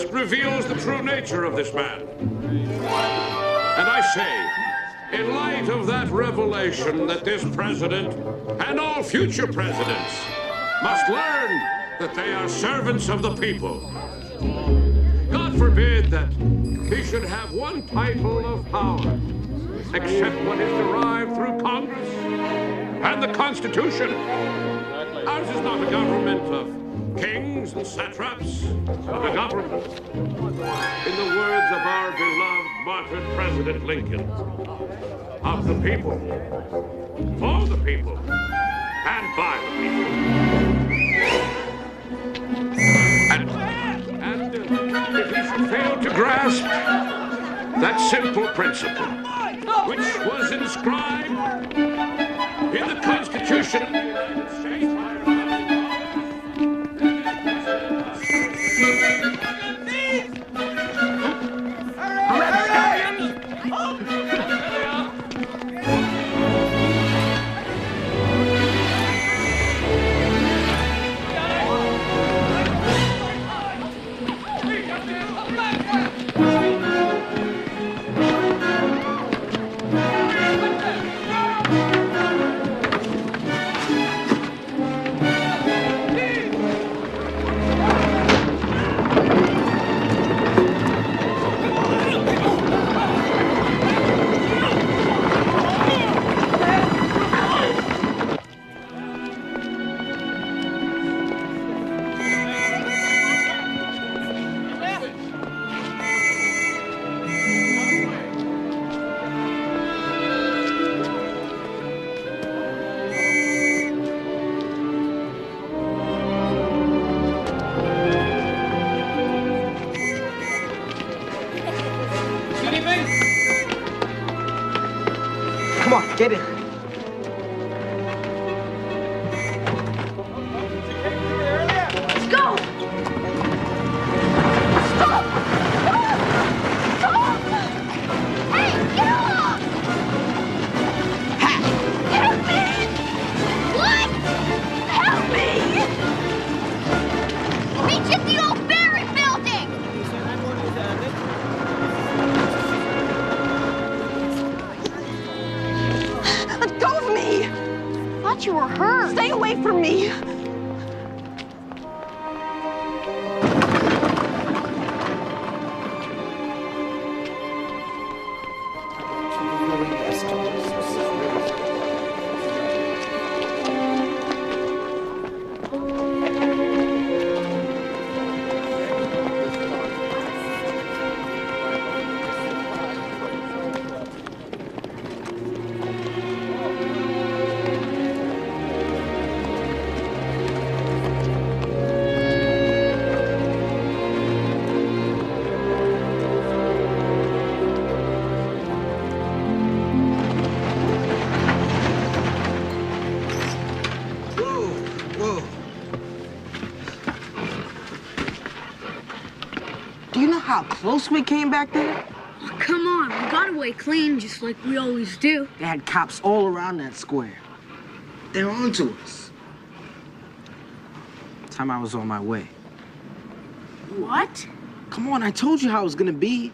It reveals the true nature of this man. And I say, in light of that revelation, that this president and all future presidents must learn that they are servants of the people. God forbid that he should have one title of power, except what is derived through Congress and the Constitution. Ours is not a government of kings and satraps, but a government, in the words of our beloved martyred President Lincoln, of the people, for the people, and by the people. And if he should fail to grasp that simple principle, which was inscribed in the Constitution of the United States. Come on, get in. Let's go! Stop! Stop! Hey, get off! Help me! What? Help me! Reach at the old Barry building! Let go of me! I thought you were hurt. Stay away from me! Do you know how close we came back there? Oh, come on, we got away clean, just like we always do. They had cops all around that square. They're on to us. Time I was on my way. What? Come on, I told you how it was gonna be.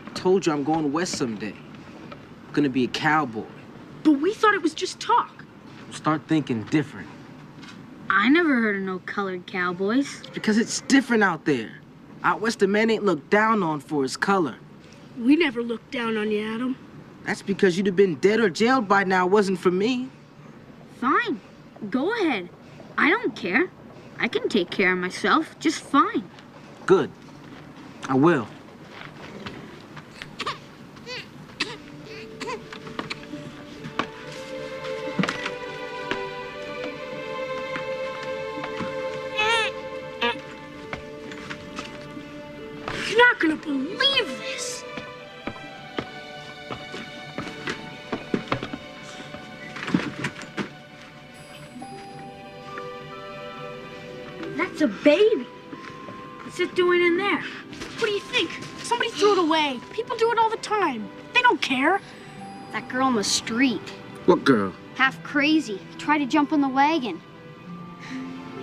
I told you I'm going west someday. I'm gonna be a cowboy. But we thought it was just talk. Start thinking different. I never heard of no colored cowboys. Because it's different out there. Out west, a man ain't looked down on for his color. We never looked down on you, Adam. That's because you'd have been dead or jailed by now, wasn't for me. Fine. Go ahead. I don't care. I can take care of myself just fine. Good. I will. You're not gonna believe this. That's a baby. What's it doing in there? What do you think? Somebody threw it away. People do it all the time. They don't care. That girl in the street, What girl? half crazy, tried to jump on the wagon.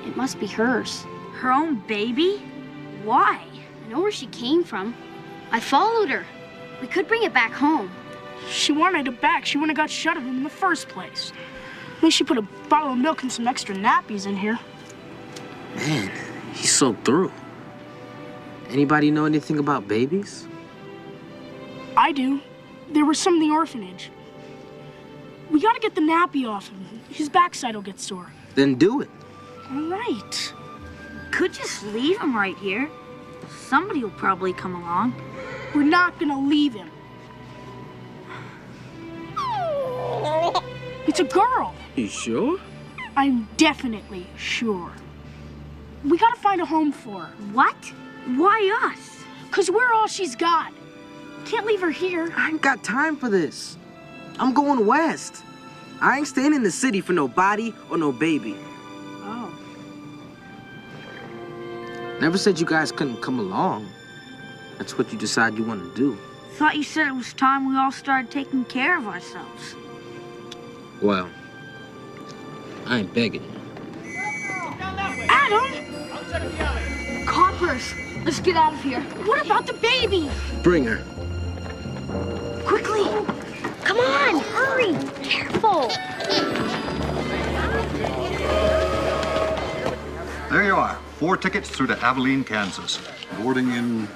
It must be hers. Her own baby? Why? I know where she came from. I followed her. We could bring it back home. She wanted it back. She wouldn't have got shut of him in the first place. At least she put a bottle of milk and some extra nappies in here. Man, he's so through. Anybody know anything about babies? I do. There was some in the orphanage. We gotta get the nappy off him. His backside will get sore. Then do it. All right. Could just leave him right here. Somebody will probably come along. We're not gonna leave him. It's a girl. You sure? I'm definitely sure. We gotta find a home for her. What? Why us? 'Cause we're all she's got. Can't leave her here. I ain't got time for this. I'm going west. I ain't staying in the city for no body or no baby. Oh. Never said you guys couldn't come along. That's what you decide you want to do. Thought you said it was time we all started taking care of ourselves. Well, I ain't begging you. Adam! Coppers, let's get out of here. What about the baby? Bring her. Quickly. Come on, hurry. Careful. There you are. 4 tickets through to Abilene, Kansas. Boarding in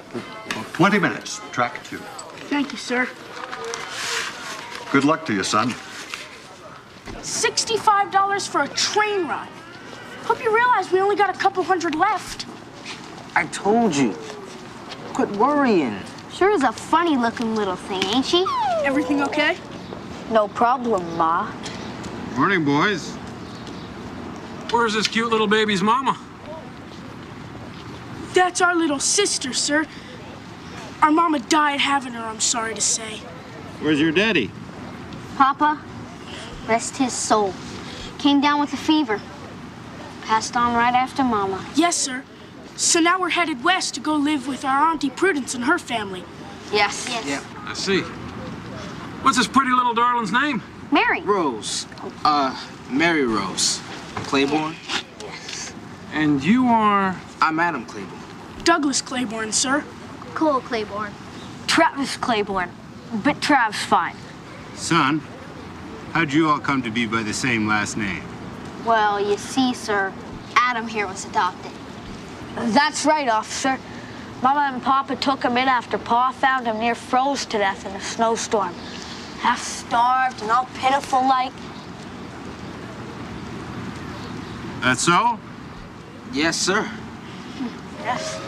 20 minutes. Track 2. Thank you, sir. Good luck to you, son. $65 for a train ride. Hope you realize we only got a couple hundred left. I told you. Quit worrying. Sure is a funny looking little thing, ain't she? Everything okay? No problem, Ma. Morning, boys. Where's this cute little baby's mama? That's our little sister, sir. Our mama died having her, I'm sorry to say. Where's your daddy? Papa, rest his soul. Came down with a fever. Passed on right after Mama. Yes, sir. So now we're headed west to go live with our Auntie Prudence and her family. Yes. Yeah. I see. What's this pretty little darling's name? Mary. Rose. Mary Rose. Claiborne? And you are... I'm Adam Claiborne. Douglas Claiborne, sir. Cole Claiborne. Travis Claiborne. But Trav's fine. Son, how'd you all come to be by the same last name? Well, you see, sir, Adam here was adopted. That's right, officer. Mama and Papa took him in after Pa found him near froze to death in a snowstorm. Half starved and all pitiful like. That's so? Yes, sir. Yes.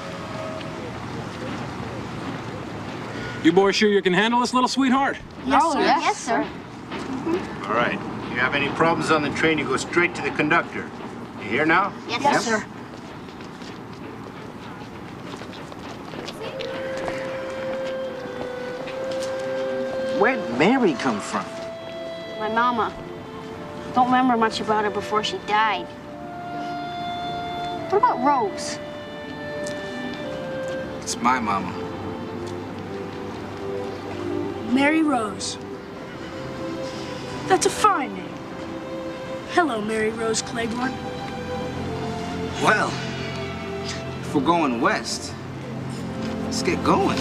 You boys sure you can handle this little sweetheart? Yes, sir. Yes, sir. All right. You have any problems on the train, you go straight to the conductor. You hear now? Yes, sir. Where'd Mary come from? My mama. Don't remember much about her before she died. What about Rose? It's my mama. Mary Rose. That's a fine name. Hello, Mary Rose Claiborne. Well, if we're going west, let's get going.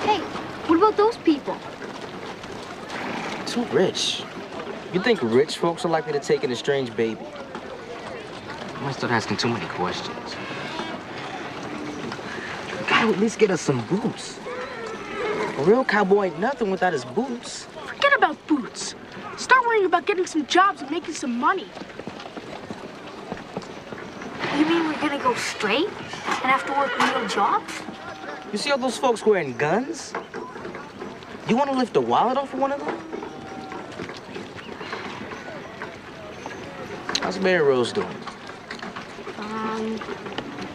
Hey, what about those people? Too rich. You think rich folks are likely to take in a strange baby? I might start asking too many questions. Gotta at least get us some boots. A real cowboy ain't nothing without his boots. Forget about boots. Start worrying about getting some jobs and making some money. You mean we're gonna go straight and have to work real jobs? You see all those folks wearing guns? You want to lift a wallet off of one of them? How's Mary Rose doing?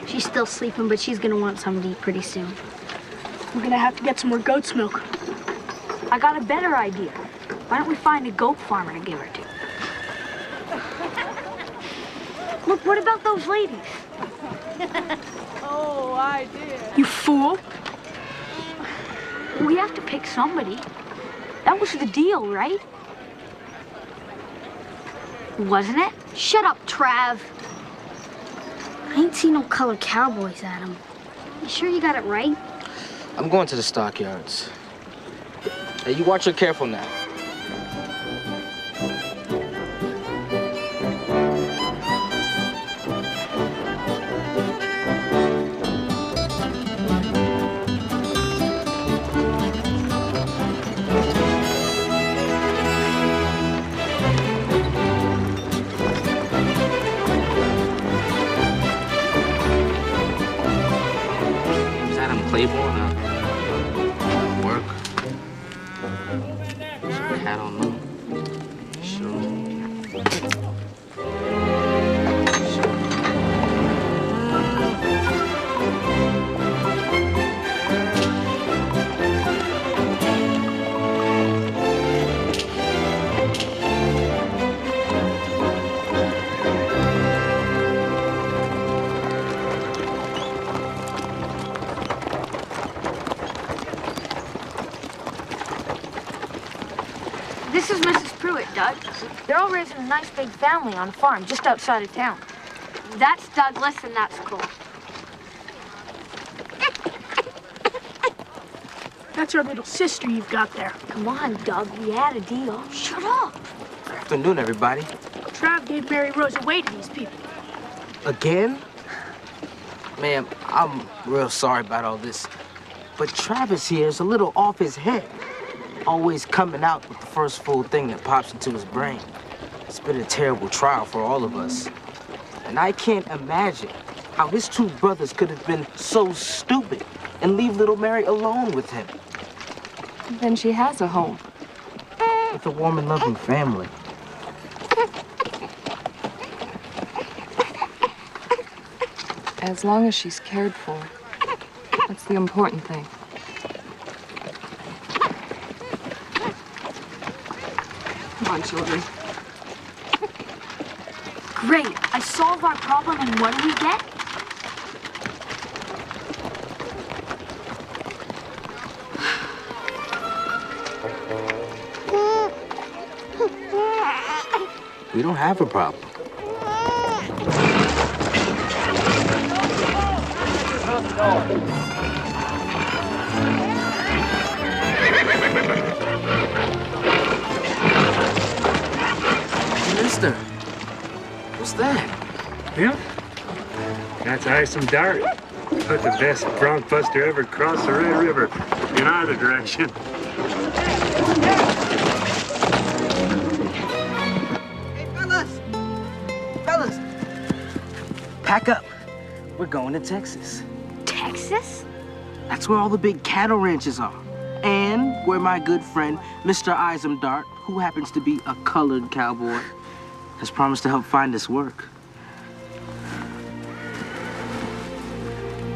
She's still sleeping, but she's gonna want something to eat pretty soon. We're gonna have to get some more goat's milk. I got a better idea. Why don't we find a goat farmer to give her to? Look, what about those ladies? Oh, I did. You fool. We have to pick somebody. That was the deal, right? Wasn't it? Shut up, Trav. I ain't seen no colored cowboys at him. You sure you got it right? I'm going to the stockyards. Hey, you watch her careful now. Playboy, work. I don't know. Sure. This is Mrs. Pruitt, Doug. They're all raising a nice big family on a farm just outside of town. That's Douglas, and that's cool. That's our little sister you've got there. Come on, Doug, we had a deal. Shut up. Afternoon, everybody. Trav gave Mary Rose away to these people. Again? Ma'am, I'm real sorry about all this. But Travis here is a little off his head. Always coming out with the first full thing that pops into his brain. It's been a terrible trial for all of us. And I can't imagine how his two brothers could have been so stupid and leave little Mary alone with him. Then she has a home. With a warm and loving family. As long as she's cared for. That's the important thing. Come on, children. Great, I solved our problem, and what do we get? We don't have a problem. Mister, what's that? Yeah? That's Isom Dart. Put the best bronc buster ever crossed the Red River in either direction. Hey, fellas, pack up. We're going to Texas. Texas? That's where all the big cattle ranches are. And where my good friend, Mr. Isom Dart, who happens to be a colored cowboy, has promised to help find us work.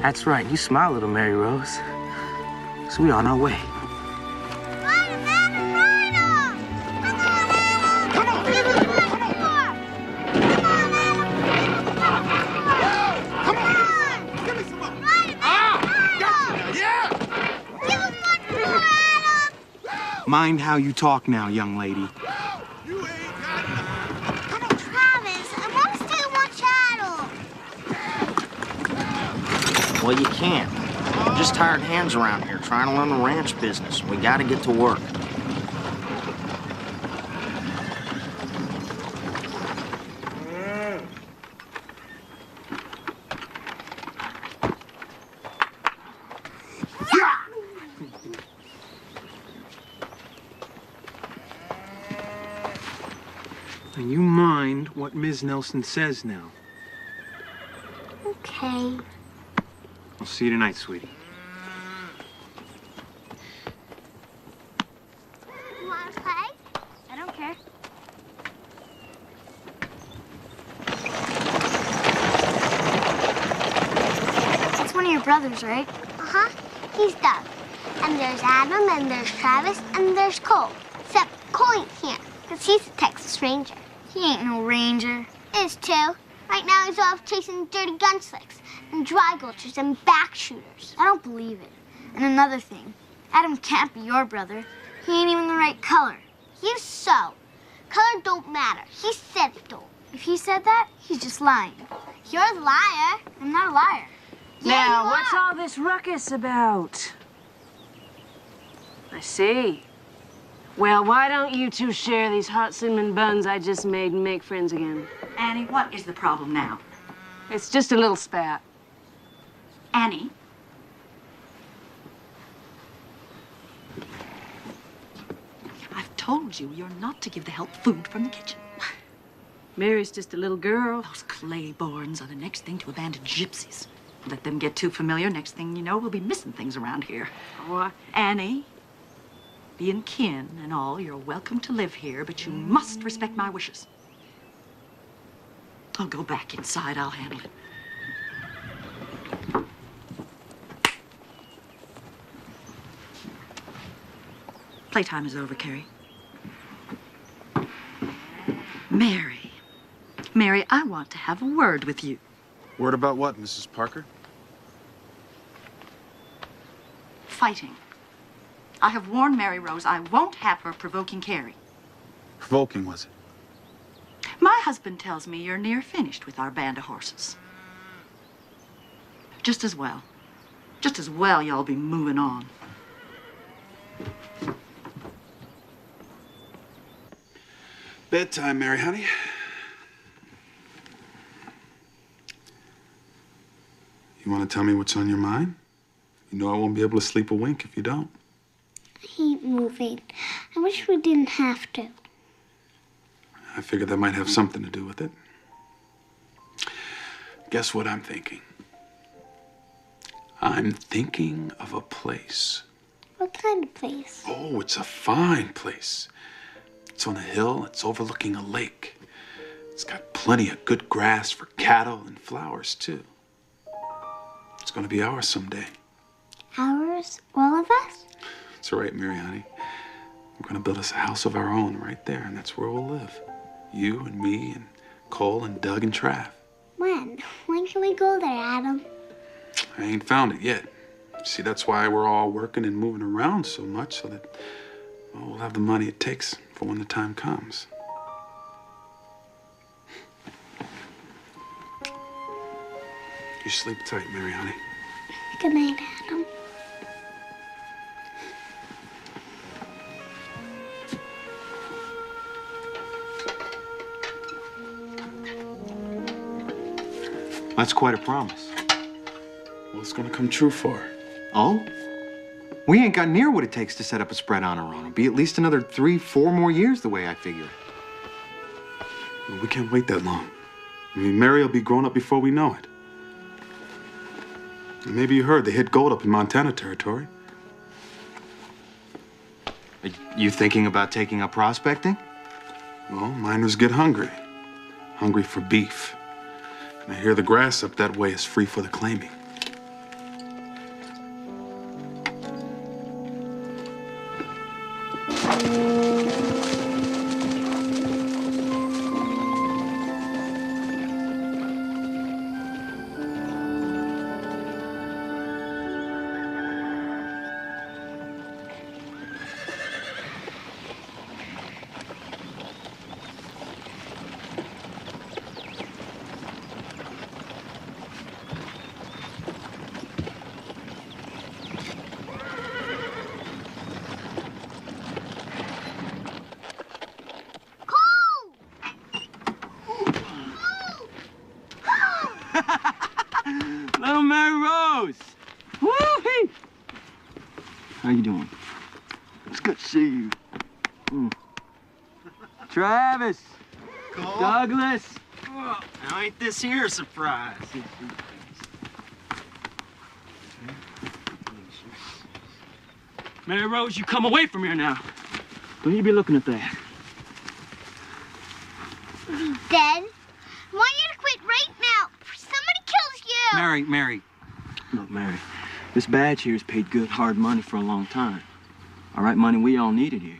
That's right, you smile, little Mary Rose. So we on our way. Mind how you talk now, young lady. Travis, I want to stay and watch cattle. Well, you can't. We're just hired hands around here trying to learn the ranch business. We gotta get to work. what Ms. Nelson says now. Okay. I'll see you tonight, sweetie. You want to play? I don't care. That's one of your brothers, right? Uh-huh. He's Doug. And there's Adam, and there's Travis, and there's Cole. Except Cole ain't here, because he's a Texas Ranger. He ain't no ranger. Is too. Right now he's off chasing dirty gun slicks and dry gulchers and back shooters. I don't believe it. And another thing, Adam can't be your brother. He ain't even the right color. He's so. Color don't matter. He said it don't. If he said that, he's just lying. You're the liar. I'm not a liar. Now, what's all this ruckus about? I see. Well, why don't you two share these hot cinnamon buns I just made and make friends again? Annie, what is the problem now? It's just a little spat. Annie? I've told you you're not to give the help food from the kitchen. Mary's just a little girl. Those Clayborns are the next thing to abandoned gypsies. Let them get too familiar, next thing you know, we'll be missing things around here. What? Annie, being kin and all, you're welcome to live here, but you must respect my wishes. I'll go back inside. I'll handle it. Playtime is over, Carrie. Mary. Mary, I want to have a word with you. Word about what, Mrs. Parker? Fighting. I have warned Mary Rose I won't have her provoking Carrie. Provoking, was it? My husband tells me you're near finished with our band of horses. Just as well. Just as well y'all be moving on. Bedtime, Mary, honey. You want to tell me what's on your mind? You know I won't be able to sleep a wink if you don't. I hate moving. I wish we didn't have to. I figured that might have something to do with it. Guess what I'm thinking? I'm thinking of a place. What kind of place? Oh, it's a fine place. It's on a hill. It's overlooking a lake. It's got plenty of good grass for cattle and flowers, too. It's going to be ours someday. Ours? All of us? That's right, Mary, honey. We're going to build us a house of our own right there, and that's where we'll live. You and me and Cole and Doug and Trav. When? When can we go there, Adam? I ain't found it yet. See, that's why we're all working and moving around so much, so that we'll have the money it takes for when the time comes. You sleep tight, Mary, honey. Good night, Adam. That's quite a promise. Well, it's gonna come true for her. Oh? We ain't got near what it takes to set up a spread on her own. It'll be at least another 3-4 more years the way I figure. Well, we can't wait that long. I mean, Mary will be grown up before we know it. And maybe you heard they hit gold up in Montana territory. Are you thinking about taking up prospecting? Well, miners get hungry. Hungry for beef. And I hear the grass up that way is free for the claiming. Little Mary Rose! Woo-hee! How you doing? It's good to see you. Travis! Cole. Douglas! Now ain't this here a surprise? Mary Rose, you come away from here now. Don't you be looking at that. Is he dead? I want you to quit right now. Somebody kills you. Mary. Look, Mary, this badge here's paid good, hard money for a long time. All right, money we all needed here.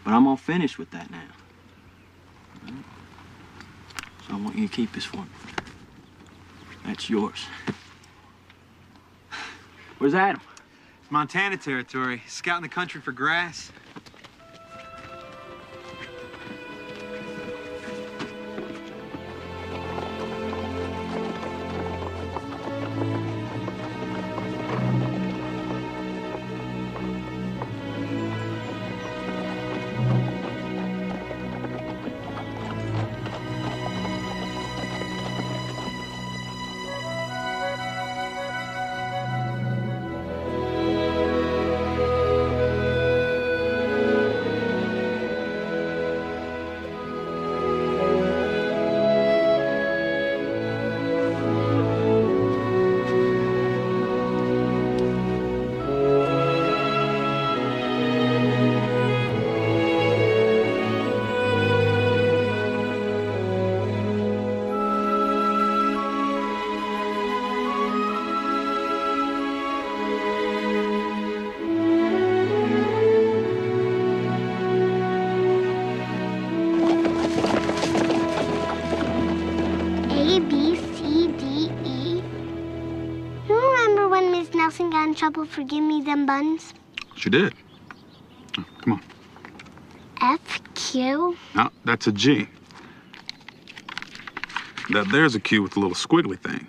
But I'm all finished with that now. All right? So I want you to keep this for me. That's yours. Where's Adam? Montana territory. Scouting the country for grass. Got in trouble for giving me them buns? She did. Oh, come on. F, Q? No, that's a G. There's a Q with a little squiggly thing.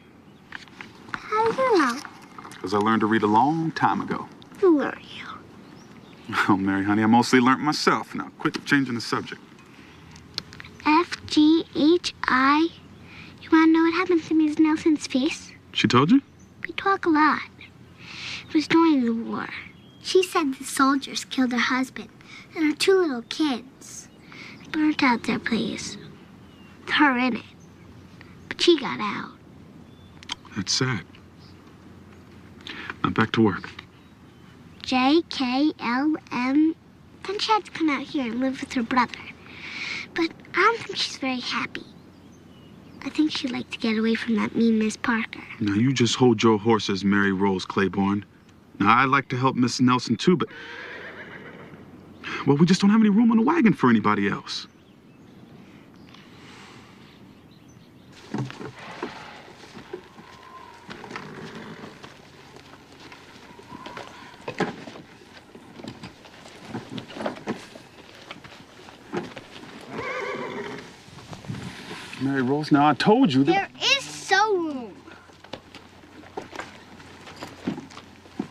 How do you know? Because I learned to read a long time ago. Who are you? Oh, Mary, honey, I mostly learned myself. Now, quit changing the subject. F, G, H, I. You want to know what happened to Ms. Nelson's face? She told you? We talk a lot. It was during the war. She said the soldiers killed her husband and her 2 little kids. Burnt out their place. With her in it. But she got out. That's sad. Now back to work. J, K, L, M. Then she had to come out here and live with her brother. But I don't think she's very happy. I think she'd like to get away from that mean Miss Parker. Now, you just hold your horses, Mary Rose Claiborne. Now, I'd like to help Miss Nelson, too, but... well, we just don't have any room on the wagon for anybody else. Mary Rose, now I told you that... There is so room.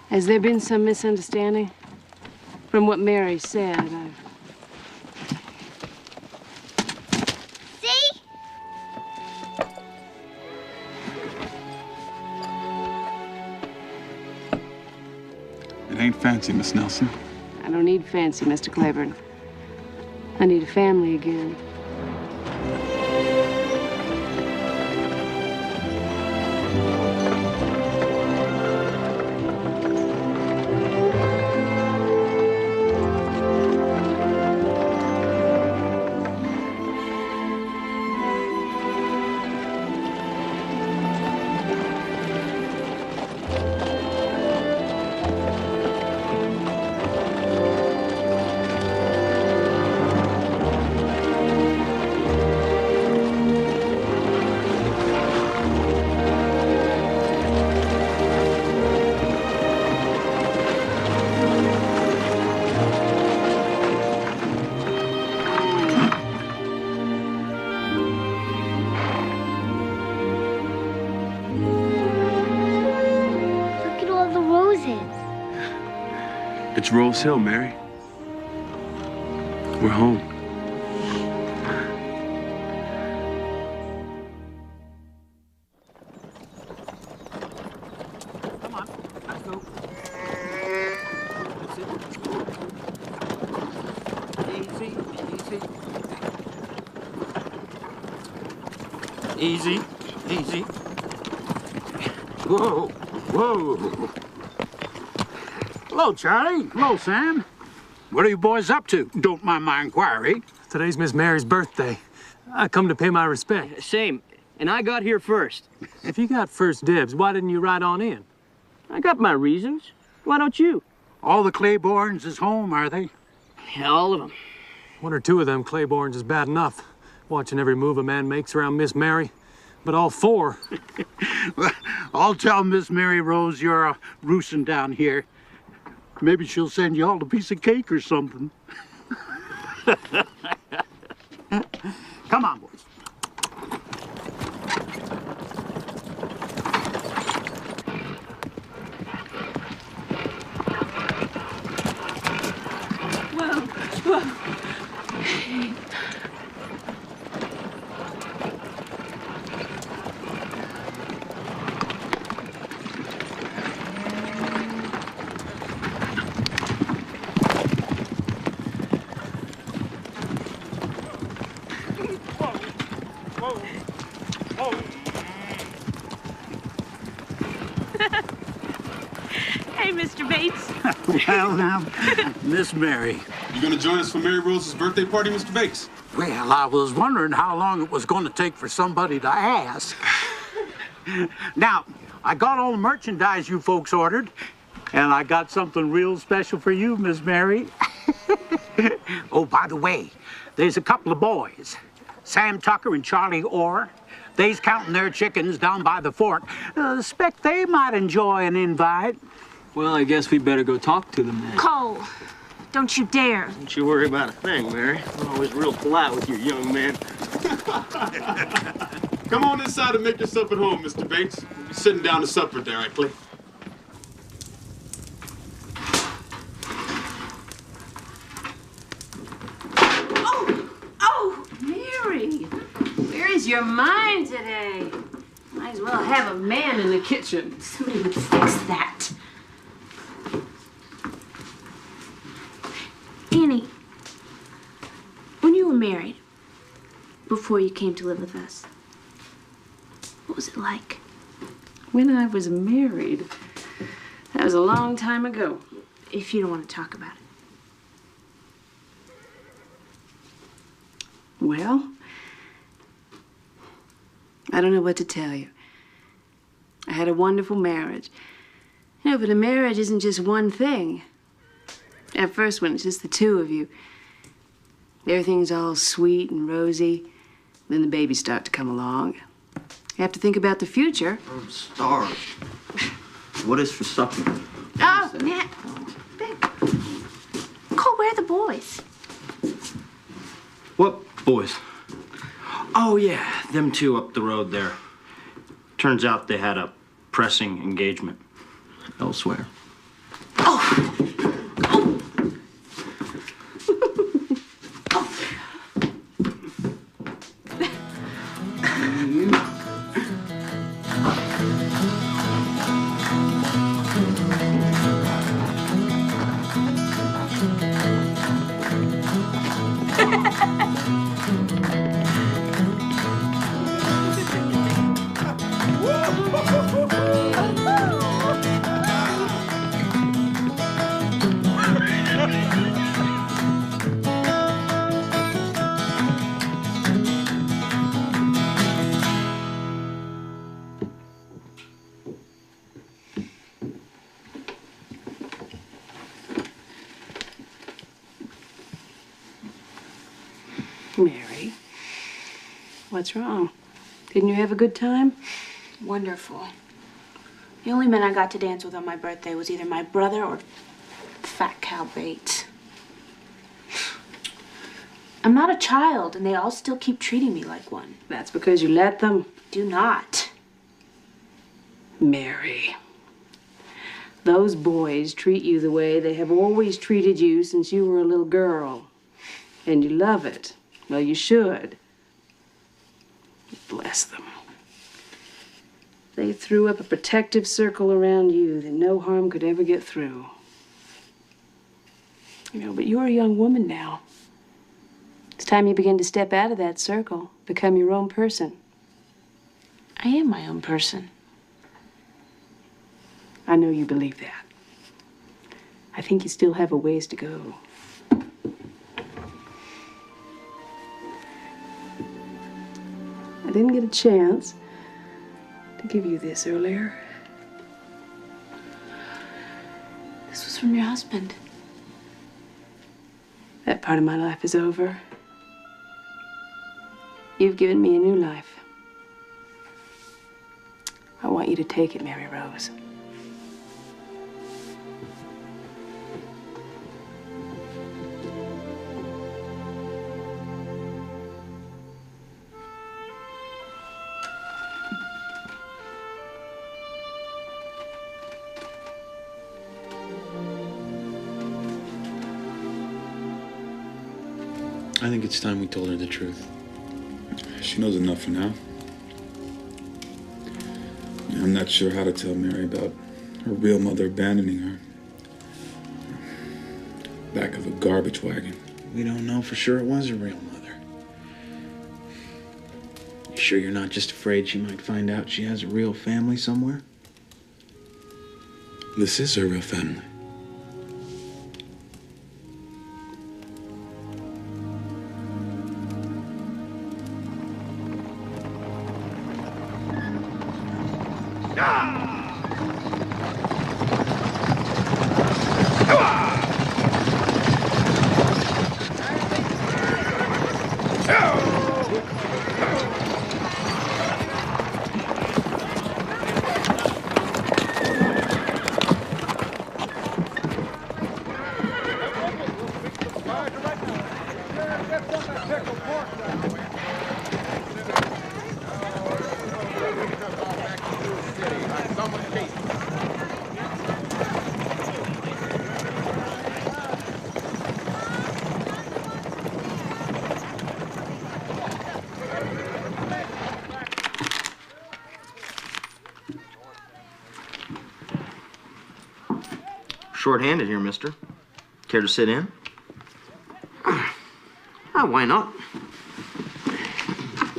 Has there been some misunderstanding? From what Mary said, See? It ain't fancy, Miss Nelson. I don't need fancy, Mr. Claiborne. I need a family again. It's Rose Hill, Mary. We're home. Come on, let's go. That's it. Easy, easy. Easy, easy. Whoa, whoa. Hello, Charlie. Hello, Sam. What are you boys up to? Don't mind my inquiry. Today's Miss Mary's birthday. I come to pay my respect. Same. And I got here first. If you got first dibs, why didn't you ride on in? I got my reasons. Why don't you? All the Claibornes is home, are they? Yeah, all of them. One or two of them Claibornes is bad enough, watching every move a man makes around Miss Mary. But all four... Well, I'll tell Miss Mary Rose you're roosting down here. Maybe she'll send you all a piece of cake or something. Come on, boys. Whoa. Hey, Mr. Bates. Well, now, Miss Mary. You gonna join us for Mary Rose's birthday party, Mr. Bates? Well, I was wondering how long it was going to take for somebody to ask. Now, I got all the merchandise you folks ordered, and I got something real special for you, Miss Mary. Oh, by the way, there's a couple of boys, Sam Tucker and Charlie Orr. They's counting their chickens down by the fort. Expect they might enjoy an invite. Well, I guess we better go talk to them then. Cole, don't you dare. Don't you worry about a thing, Mary. I'm always real polite with you young men. Come on inside and make yourself at home, Mr. Bates. We'll be sitting down to supper directly. Oh, Mary. Where is your mind today? Might as well have a man in the kitchen. Somebody would fix that. Annie, when you were married, before you came to live with us, what was it like? When I was married? That was a long time ago. If you don't want to talk about it. Well, I don't know what to tell you. I had a wonderful marriage. You know, but a marriage isn't just one thing. At first, when it's just the two of you, everything's all sweet and rosy. Then the babies start to come along. You have to think about the future. I'm starved. What is for supper? Oh, Matt. Cole, where are the boys? What boys? Oh, yeah, them two up the road there. Turns out they had a pressing engagement elsewhere. Mary, what's wrong? Didn't you have a good time? Wonderful. The only men I got to dance with on my birthday was either my brother or Fat Cal Bates. I'm not a child, and they all still keep treating me like one. That's because you let them. Do not. Mary, those boys treat you the way they have always treated you since you were a little girl. And you love it. Well, you should. Bless them. They threw up a protective circle around you that no harm could ever get through. You know, but you're a young woman now. It's time you begin to step out of that circle, become your own person. I am my own person. I know you believe that. I think you still have a ways to go. I didn't get a chance to give you this earlier. This was from your husband. That part of my life is over. You've given me a new life. I want you to take it, Mary Rose. I think it's time we told her the truth. She knows enough for now. I'm not sure how to tell Mary about her real mother abandoning her. Back of a garbage wagon. We don't know for sure it was her real mother. You sure you're not just afraid she might find out she has a real family somewhere? This is her real family. Short-handed here, mister. Care to sit in? Why not?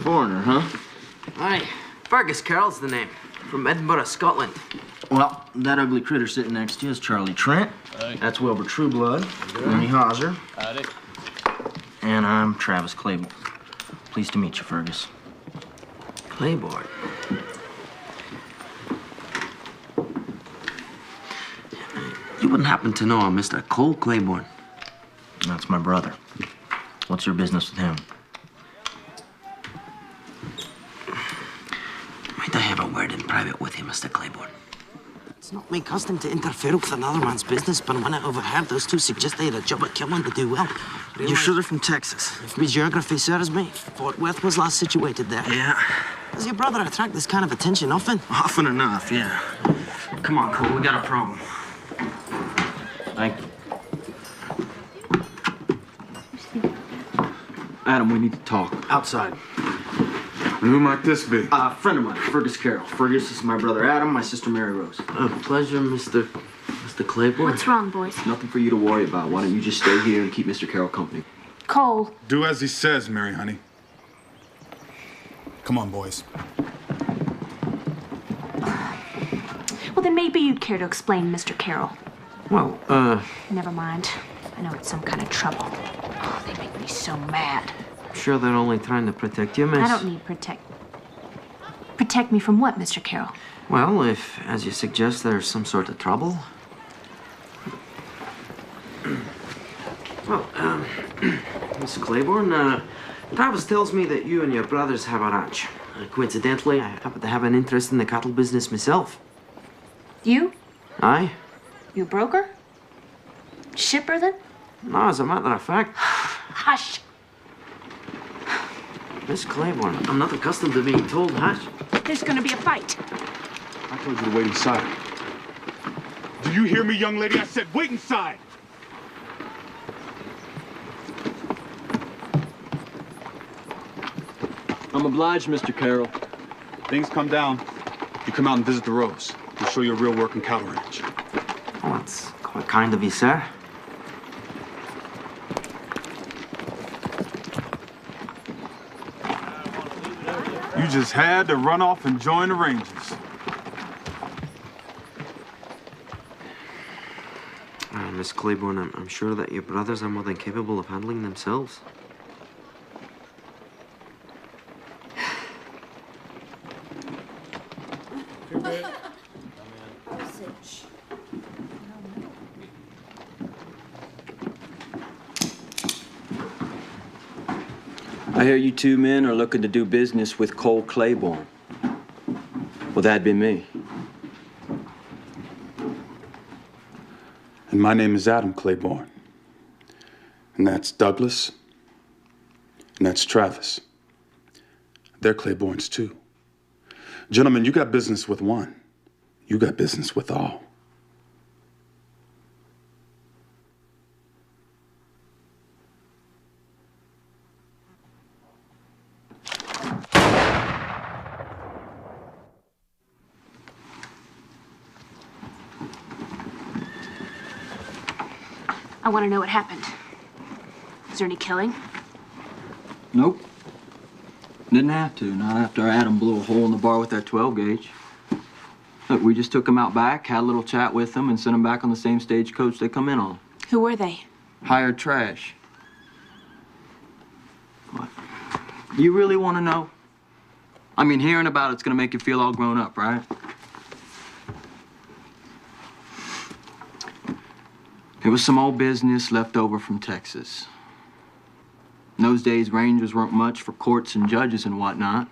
Foreigner, huh? Aye. Fergus Carroll's the name. From Edinburgh, Scotland. Well, that ugly critter sitting next to you is Charlie Trent. Aye. That's Wilbur Trueblood. Ernie Hauser. Howdy. And I'm Travis Claiborne. Pleased to meet you, Fergus. Claiborne. You wouldn't happen to know a Mr. Cole Claiborne? That's my brother. What's your business with him? Might I have a word in private with you, Mr. Claiborne? It's not my custom to interfere with another man's business, but when I overheard those two suggest they had a job at killing to do well. You sure they're from Texas? If my geography serves me, Fort Worth was last situated there. Yeah. Does your brother attract this kind of attention often? Often enough, yeah. Come on, Cole, we got a problem. Thank you. Adam, we need to talk. Outside. And who might this be? A friend of mine, Fergus Carroll. Fergus is my brother Adam, my sister Mary Rose. Pleasure, Mr. Claiborne. What's wrong, boys? Nothing for you to worry about. Why don't you just stay here and keep Mr. Carroll company? Cole. Do as he says, Mary, honey. Come on, boys. Well, then maybe you'd care to explain, Mr. Carroll. Well, Never mind. I know it's some kind of trouble. Oh, they make me so mad. sure they're only trying to protect you, miss? I don't need protect. Protect me from what, Mr. Carroll? Well, if, as you suggest, there's some sort of trouble. Well, Mr. Claiborne, Travis tells me that you and your brothers have a ranch. Coincidentally, I happen to have an interest in the cattle business myself. You? Aye? You a broker? Shipper, then? No, as a matter of fact. Hush. Miss Claiborne, I'm not accustomed to being told hush. There's gonna be a fight. I told you to wait inside. Do you hear me, young lady? I said wait inside! I'm obliged, Mr. Carroll. Things come down. You come out and visit the Rose. We'll show you a real working cattle ranch. Oh, that's quite kind of you, sir. You just had to run off and join the Rangers. Miss Claiborne, I'm sure that your brothers are more than capable of handling themselves. I hear you two men are looking to do business with Cole Claiborne. Well, that'd be me. And my name is Adam Claiborne. And that's Douglas. And that's Travis. They're Claibornes too. Gentlemen, you got business with one. You got business with all. I want to know what happened. Was there any killing? Nope. Didn't have to, not after Adam blew a hole in the bar with that 12 gauge. Look, we just took him out back, had a little chat with them, and sent them back on the same stagecoach they come in on. Who were they? Hired trash. What? You really want to know? I mean, hearing about it's gonna make you feel all grown up, right? It was some old business left over from Texas. In those days, Rangers weren't much for courts and judges and whatnot.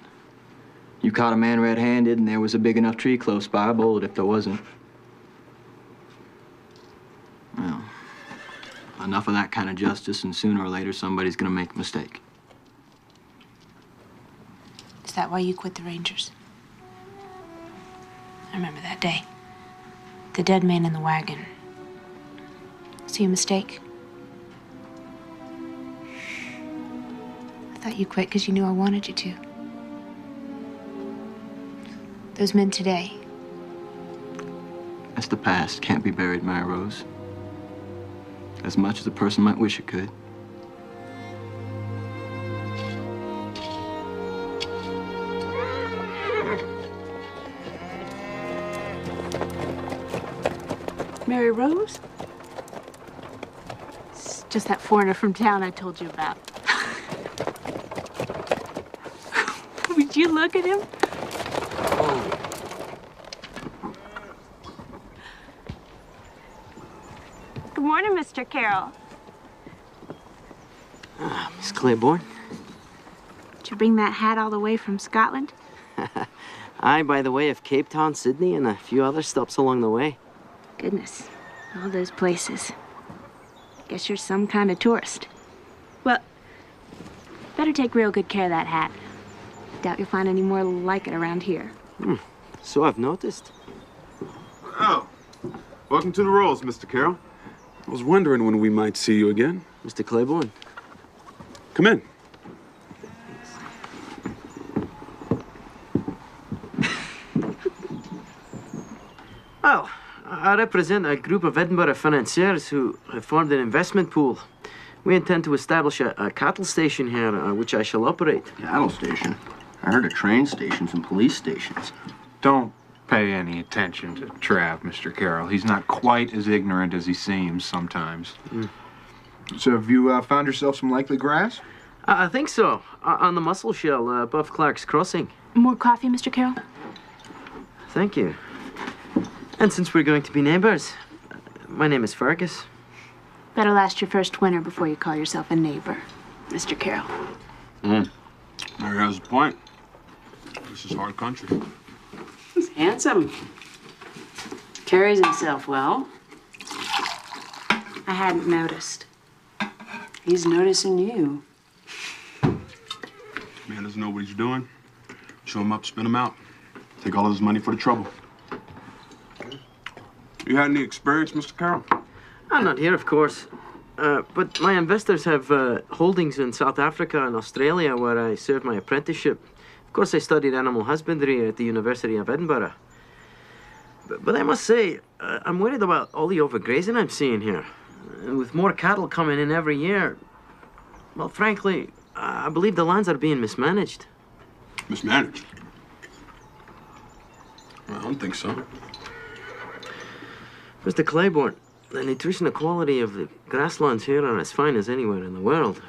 You caught a man red-handed and there was a big enough tree close by, bold if there wasn't. Well, enough of that kind of justice and sooner or later somebody's gonna make a mistake. Is that why you quit the Rangers? I remember that day. The dead man in the wagon. Was he a mistake? I thought you quit because you knew I wanted you to. Those men today. That's the past. Can't be buried, Mary Rose. As much as a person might wish it could. Mary Rose? It's just that foreigner from town I told you about. Would you look at him? Good morning, Mr. Carroll. Miss Claiborne? Did you bring that hat all the way from Scotland? Aye, by the way of Cape Town, Sydney, and a few other stops along the way. Goodness, all those places. Guess you're some kind of tourist. Well, better take real good care of that hat. Doubt you'll find any more like it around here. So I've noticed. Oh, welcome to the Rolls, Mr. Carroll. I was wondering when we might see you again. Mr. Claiborne. Come in. Oh, I represent a group of Edinburgh financiers who have formed an investment pool. We intend to establish a cattle station here, which I shall operate. Cattle station? I heard of train stations and police stations. Don't pay any attention to Trav, Mr. Carroll. He's not quite as ignorant as he seems sometimes. So have you found yourself some likely grass? I think so. On the Muscle Shell above Clark's Crossing. More coffee, Mr. Carroll? Thank you. And since we're going to be neighbors, my name is Fergus. Better last your first winter before you call yourself a neighbor, Mr. Carroll. Mary has a point. This is hard country. He's handsome. Carries himself well. I hadn't noticed. He's noticing you. Man doesn't know what he's doing. Show him up, spin him out. Take all of his money for the trouble. You had any experience, Mr. Carroll? I'm not here, of course. But my investors have holdings in South Africa and Australia where I served my apprenticeship. Of course, I studied animal husbandry at the University of Edinburgh. But I must say, I'm worried about all the overgrazing I'm seeing here. And with more cattle coming in every year, well, frankly, I believe the lands are being mismanaged. Mismanaged? Well, I don't think so. Mr. Claiborne, the nutritional quality of the grasslands here are as fine as anywhere in the world.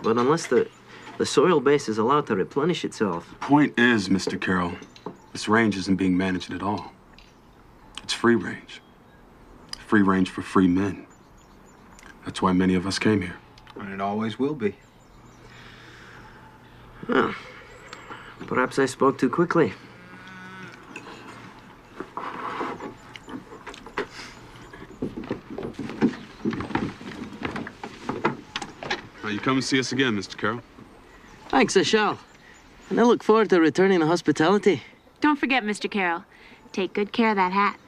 But unless the soil base is allowed to replenish itself. Point is, Mr. Carroll, this range isn't being managed at all. It's free range. Free range for free men. That's why many of us came here. And it always will be. Well, perhaps I spoke too quickly. You come and see us again, Mr. Carroll. Thanks, I shall. And I look forward to returning the hospitality. Don't forget, Mr. Carroll. Take good care of that hat.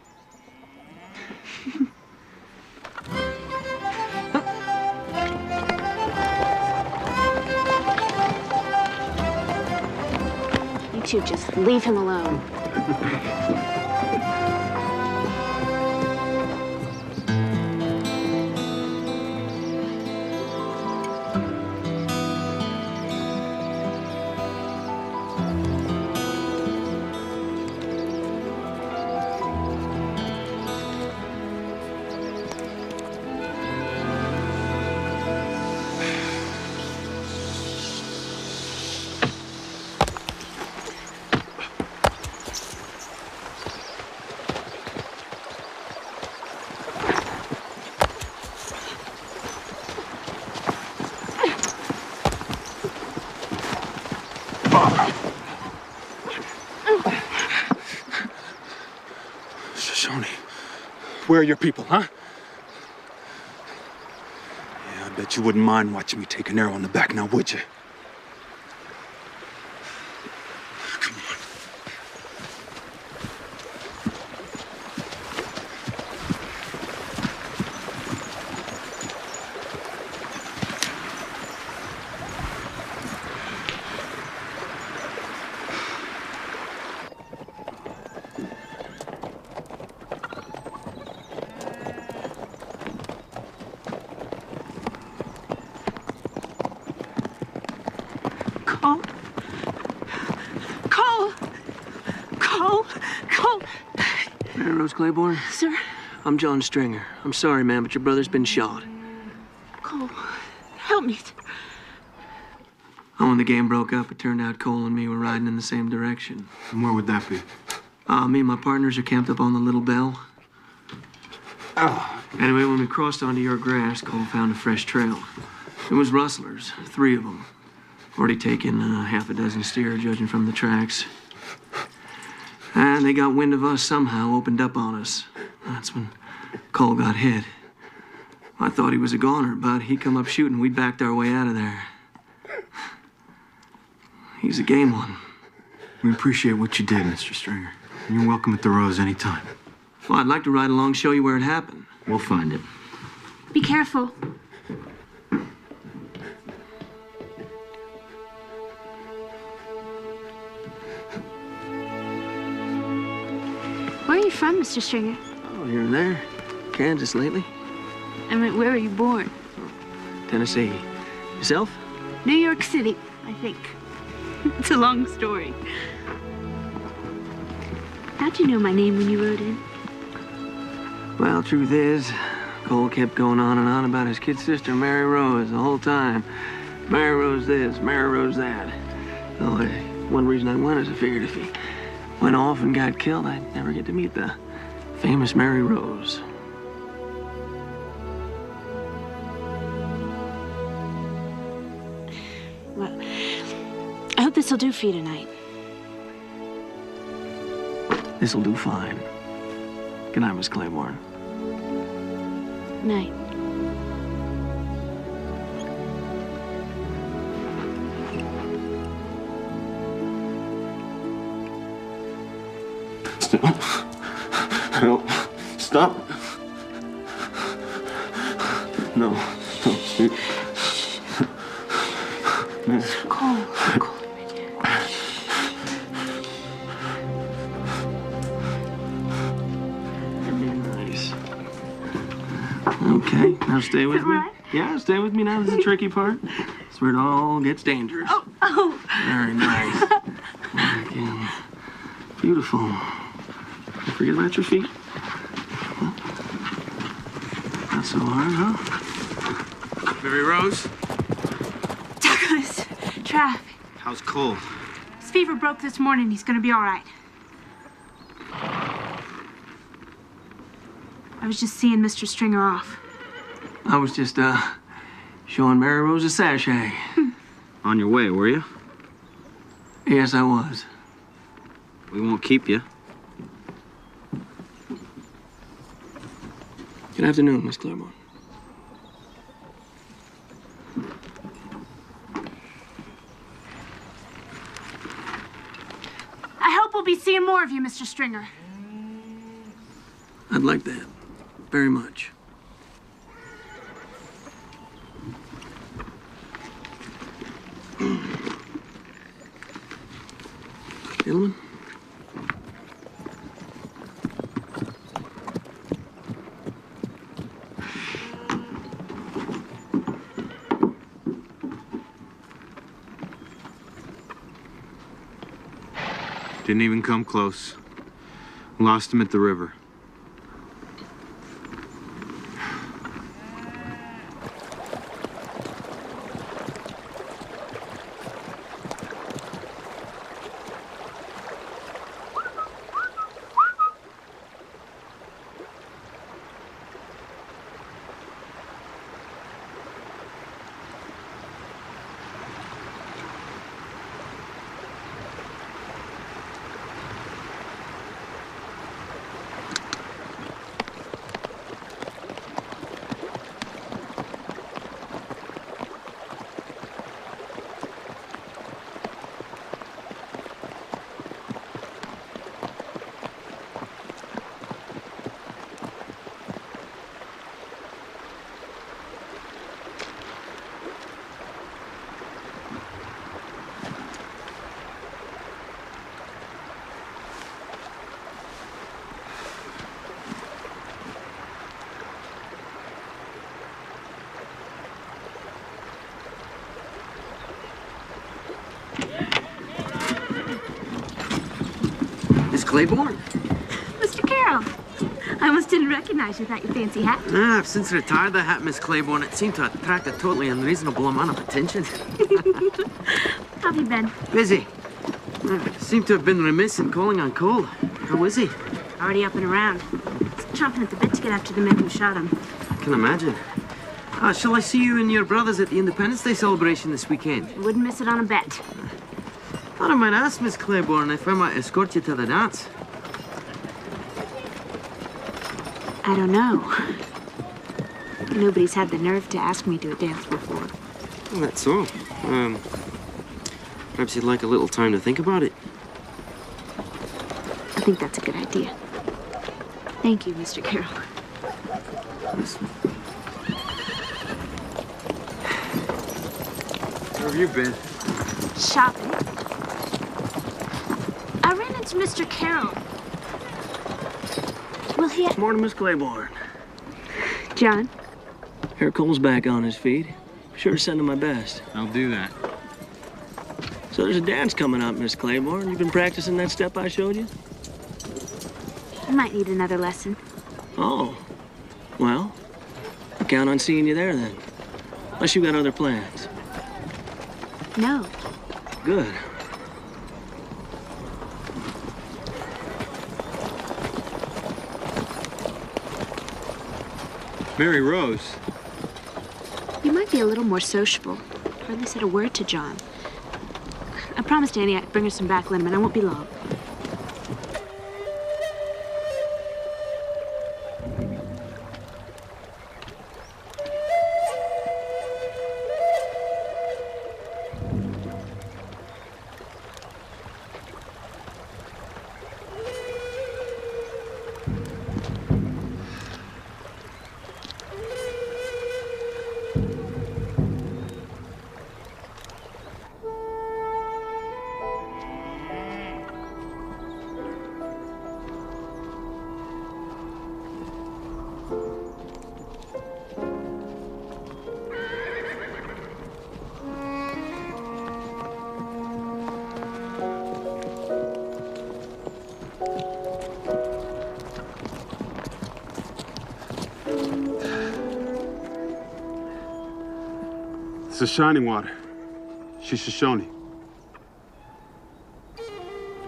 You two just leave him alone. Where are your people, huh? Yeah, I bet you wouldn't mind watching me take an arrow in the back now, would you? Come on. Mary Rose Claiborne? Sir? I'm John Stringer. I'm sorry, ma'am, but your brother's been shot. Cole, help me. Oh, when the game broke up, it turned out Cole and me were riding in the same direction. And where would that be? Me and my partners are camped up on the Little Bell. Oh. Anyway, when we crossed onto your grass, Cole found a fresh trail. It was rustlers, 3 of them. Already taken half a dozen steer, judging from the tracks. And they got wind of us somehow, opened up on us. That's when Cole got hit. I thought he was a goner, but he come up shooting. We backed our way out of there. He's a game one. We appreciate what you did, Mr. Stringer. And you're welcome at the Rose anytime. Well, I'd like to ride along, show you where it happened. We'll find it. Be careful. Where are you from, Mr. Stringer? Oh, here and there. Kansas lately. I meant, where were you born? Tennessee. Yourself? New York City, I think. It's a long story. How'd you know my name when you rode in? Well, truth is, Cole kept going on and on about his kid sister, Mary Rose, the whole time. Mary Rose this, Mary Rose that. So, one reason I went is I figured if he went off and got killed, I'd never get to meet the famous Mary Rose. Well, I hope this'll do for you tonight. This'll do fine. Good night, Miss Claiborne. Night. No. Stop. No. No. Cole. Nice. Okay, now stay with me. Yeah, stay with me now. This is the tricky part. It's where it all gets dangerous. Oh. Very nice. skin. Beautiful. Don't forget about your feet. Not so hard, huh? Mary Rose? Douglas, Trav, How's Cole? his fever broke this morning. He's gonna be all right. I was just seeing Mr. Stringer off. I was just, showing Mary Rose a sachet. On your way, were you? Yes, I was. We won't keep you. Good afternoon, Miss Claiborne. I hope we'll be seeing more of you, Mr. Stringer. I'd like that. Very much. Gentlemen? Didn't even come close. Lost him at the river. Miss Claiborne? Mr. Carroll, I almost didn't recognize you without your fancy hat. I've since retired the hat, Miss Claiborne. It seemed to attract a totally unreasonable amount of attention. How have you been? Busy. Seem to have been remiss in calling on Cole. How is he? Already up and around. He's chomping at the bit to get after the men who shot him. I can imagine. Shall I see you and your brothers at the Independence Day celebration this weekend? Wouldn't miss it on a bet. Thought I might ask Miss Claiborne if I might escort you to the dance. I don't know. Nobody's had the nerve to ask me to a dance before. Well, that's all. Perhaps you'd like a little time to think about it. I think that's a good idea. Thank you, Mr. Carroll. Where have you been? Shopping. I ran into Mr. Carroll. Will he... Morning, Miss Claiborne. John? Here Cole's back on his feet. Sure to send him my best. I'll do that. So there's a dance coming up, Miss Claiborne. You've been practicing that step I showed you? I might need another lesson. Oh. Well, I count on seeing you there then. Unless you got other plans. No. Good. Mary Rose. You might be a little more sociable. Hardly said a word to John. I promised Annie I'd bring her some back liniment. I won't be long. the Shining Water. She's Shoshone.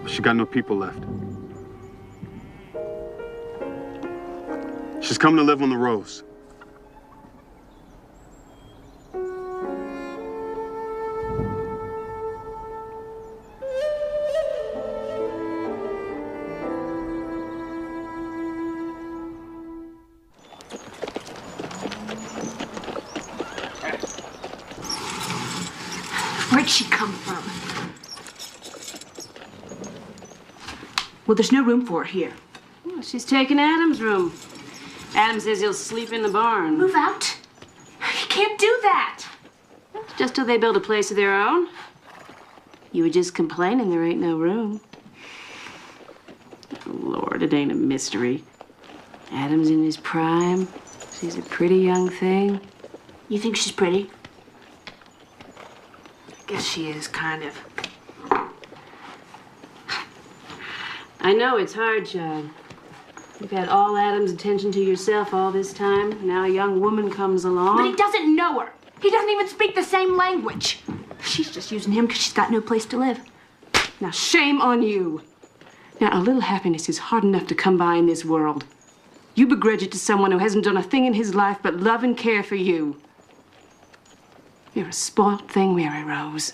But she got no people left. She's coming to live on the Rose. Where'd she come from? Well, there's no room for her here. Well, she's taking Adam's room. Adam says he'll sleep in the barn. Move out? You can't do that. Just till they build a place of their own. You were just complaining there ain't no room. Oh, Lord, it ain't a mystery. Adam's in his prime. She's a pretty young thing. You think she's pretty? I guess she is, kind of. I know it's hard, John. You've had all Adam's attention to yourself all this time. Now a young woman comes along. But he doesn't know her. He doesn't even speak the same language. She's just using him because she's got no place to live. Now, shame on you. Now, a little happiness is hard enough to come by in this world. You begrudge it to someone who hasn't done a thing in his life but love and care for you. You're a spoilt thing, Mary Rose.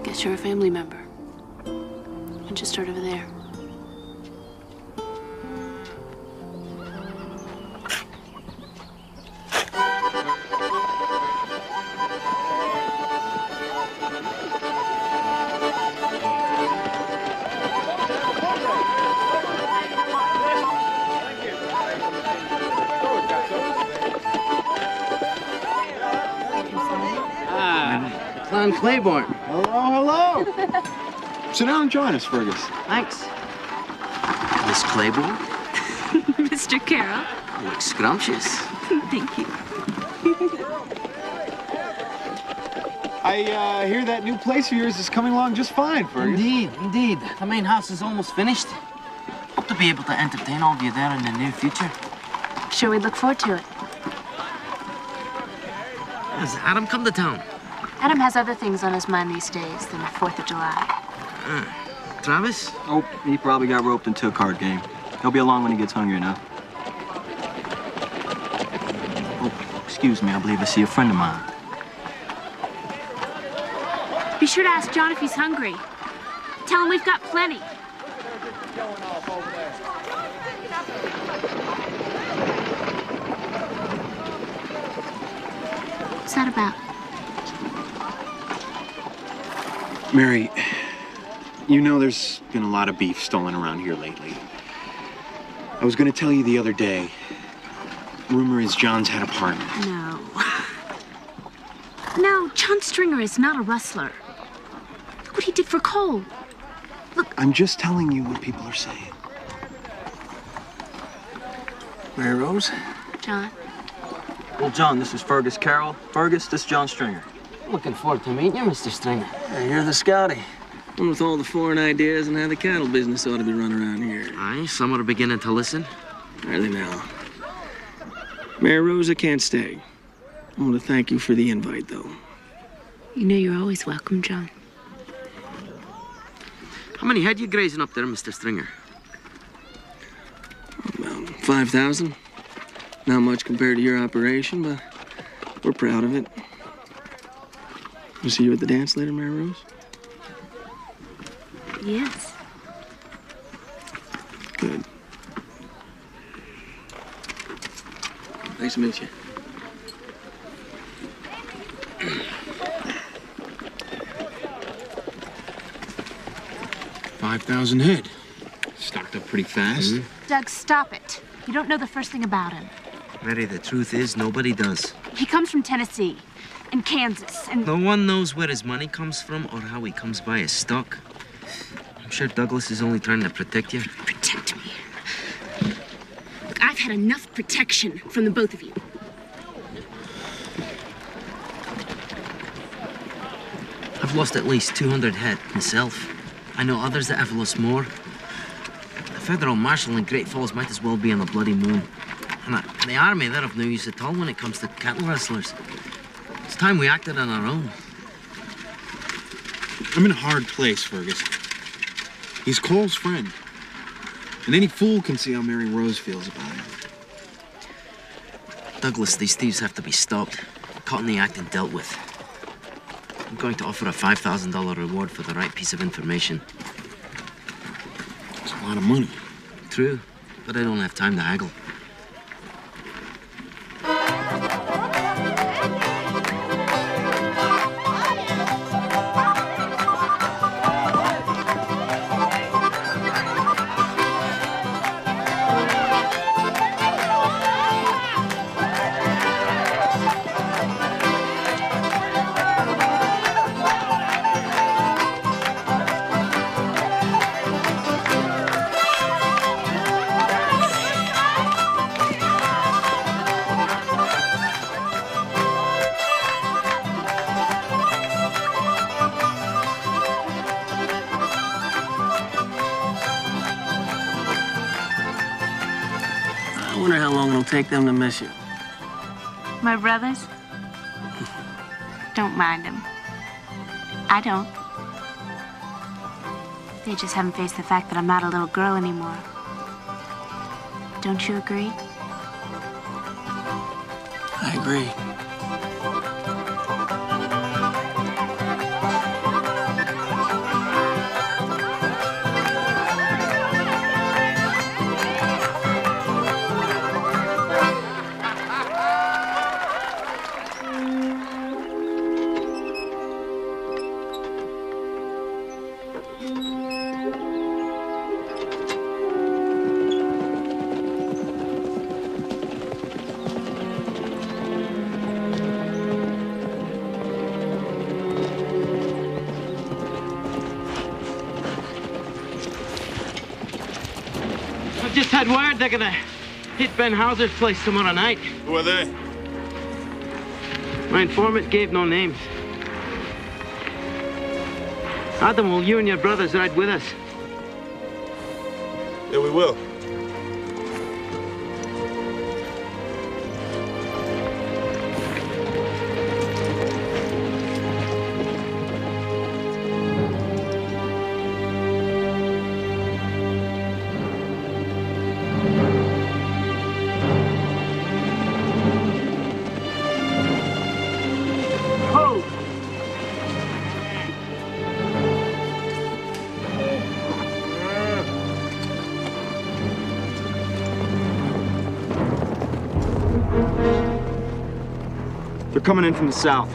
Guess you're a family member. And just start over there. Clan Claiborne. Hello, hello. Sit down and join us, Fergus. Thanks. Miss Claiborne? Mr. Carroll. You look scrumptious. Thank you. I hear that new place of yours is coming along just fine, Fergus. Indeed. The main house is almost finished. Hope to be able to entertain all of you there in the near future. Sure, we look forward to it. Has Adam come to town? Adam has other things on his mind these days than the 4th of July. Travis? Oh, he probably got roped into a card game. He'll be along when he gets hungry enough. Oh, excuse me, I believe I see a friend of mine. Be sure to ask John if he's hungry. Tell him we've got plenty. What's that about? Mary, you know there's been a lot of beef stolen around here lately. I was going to tell you the other day. Rumor is John's had a partner. No. No, John Stringer is not a rustler. Look what he did for Cole. I'm just telling you what people are saying. Mary Rose? John. Well, John, this is Fergus Carroll. Fergus, this is John Stringer. Looking forward to meeting you, Mr. Stringer. Hey, you're the Scotty. One with all the foreign ideas and how the cattle business ought to be run around here. Aye, some are beginning to listen. Are they now? Mary Rose, I can't stay. I want to thank you for the invite, though. You know you're always welcome, John. How many head you grazing up there, Mr. Stringer? About 5,000. Not much compared to your operation, but we're proud of it. We'll see you at the dance later, Mary Rose? Yes. Good. Nice to meet you. 5,000 head. Stocked up pretty fast. Doug, stop it. You don't know the first thing about him. Mary, the truth is, nobody does. He comes from Tennessee and Kansas, and No one knows where his money comes from or how he comes by his stock. I'm sure Douglas is only trying to protect you. protect me. Look, I've had enough protection from the both of you. I've lost at least 200 head myself. I know others that have lost more. The federal marshal in Great Falls might as well be on a bloody moon. And the army, they're of no use at all when it comes to cattle rustlers. It's time we acted on our own. I'm in a hard place, Fergus. He's Cole's friend. And any fool can see how Mary Rose feels about him. Douglas, these thieves have to be stopped, caught in the act and dealt with. I'm going to offer a $5,000 reward for the right piece of information. It's a lot of money. True, but I don't have time to haggle. I wonder how long it'll take them to miss you. My brothers? Don't mind them. I don't. They just haven't faced the fact that I'm not a little girl anymore. Don't you agree? I agree. I've just had word they're gonna hit Ben Hauser's place tomorrow night. Who are they? My informant gave no names. Adam, will you and your brothers ride with us? Yeah, we will. They're coming in from the south.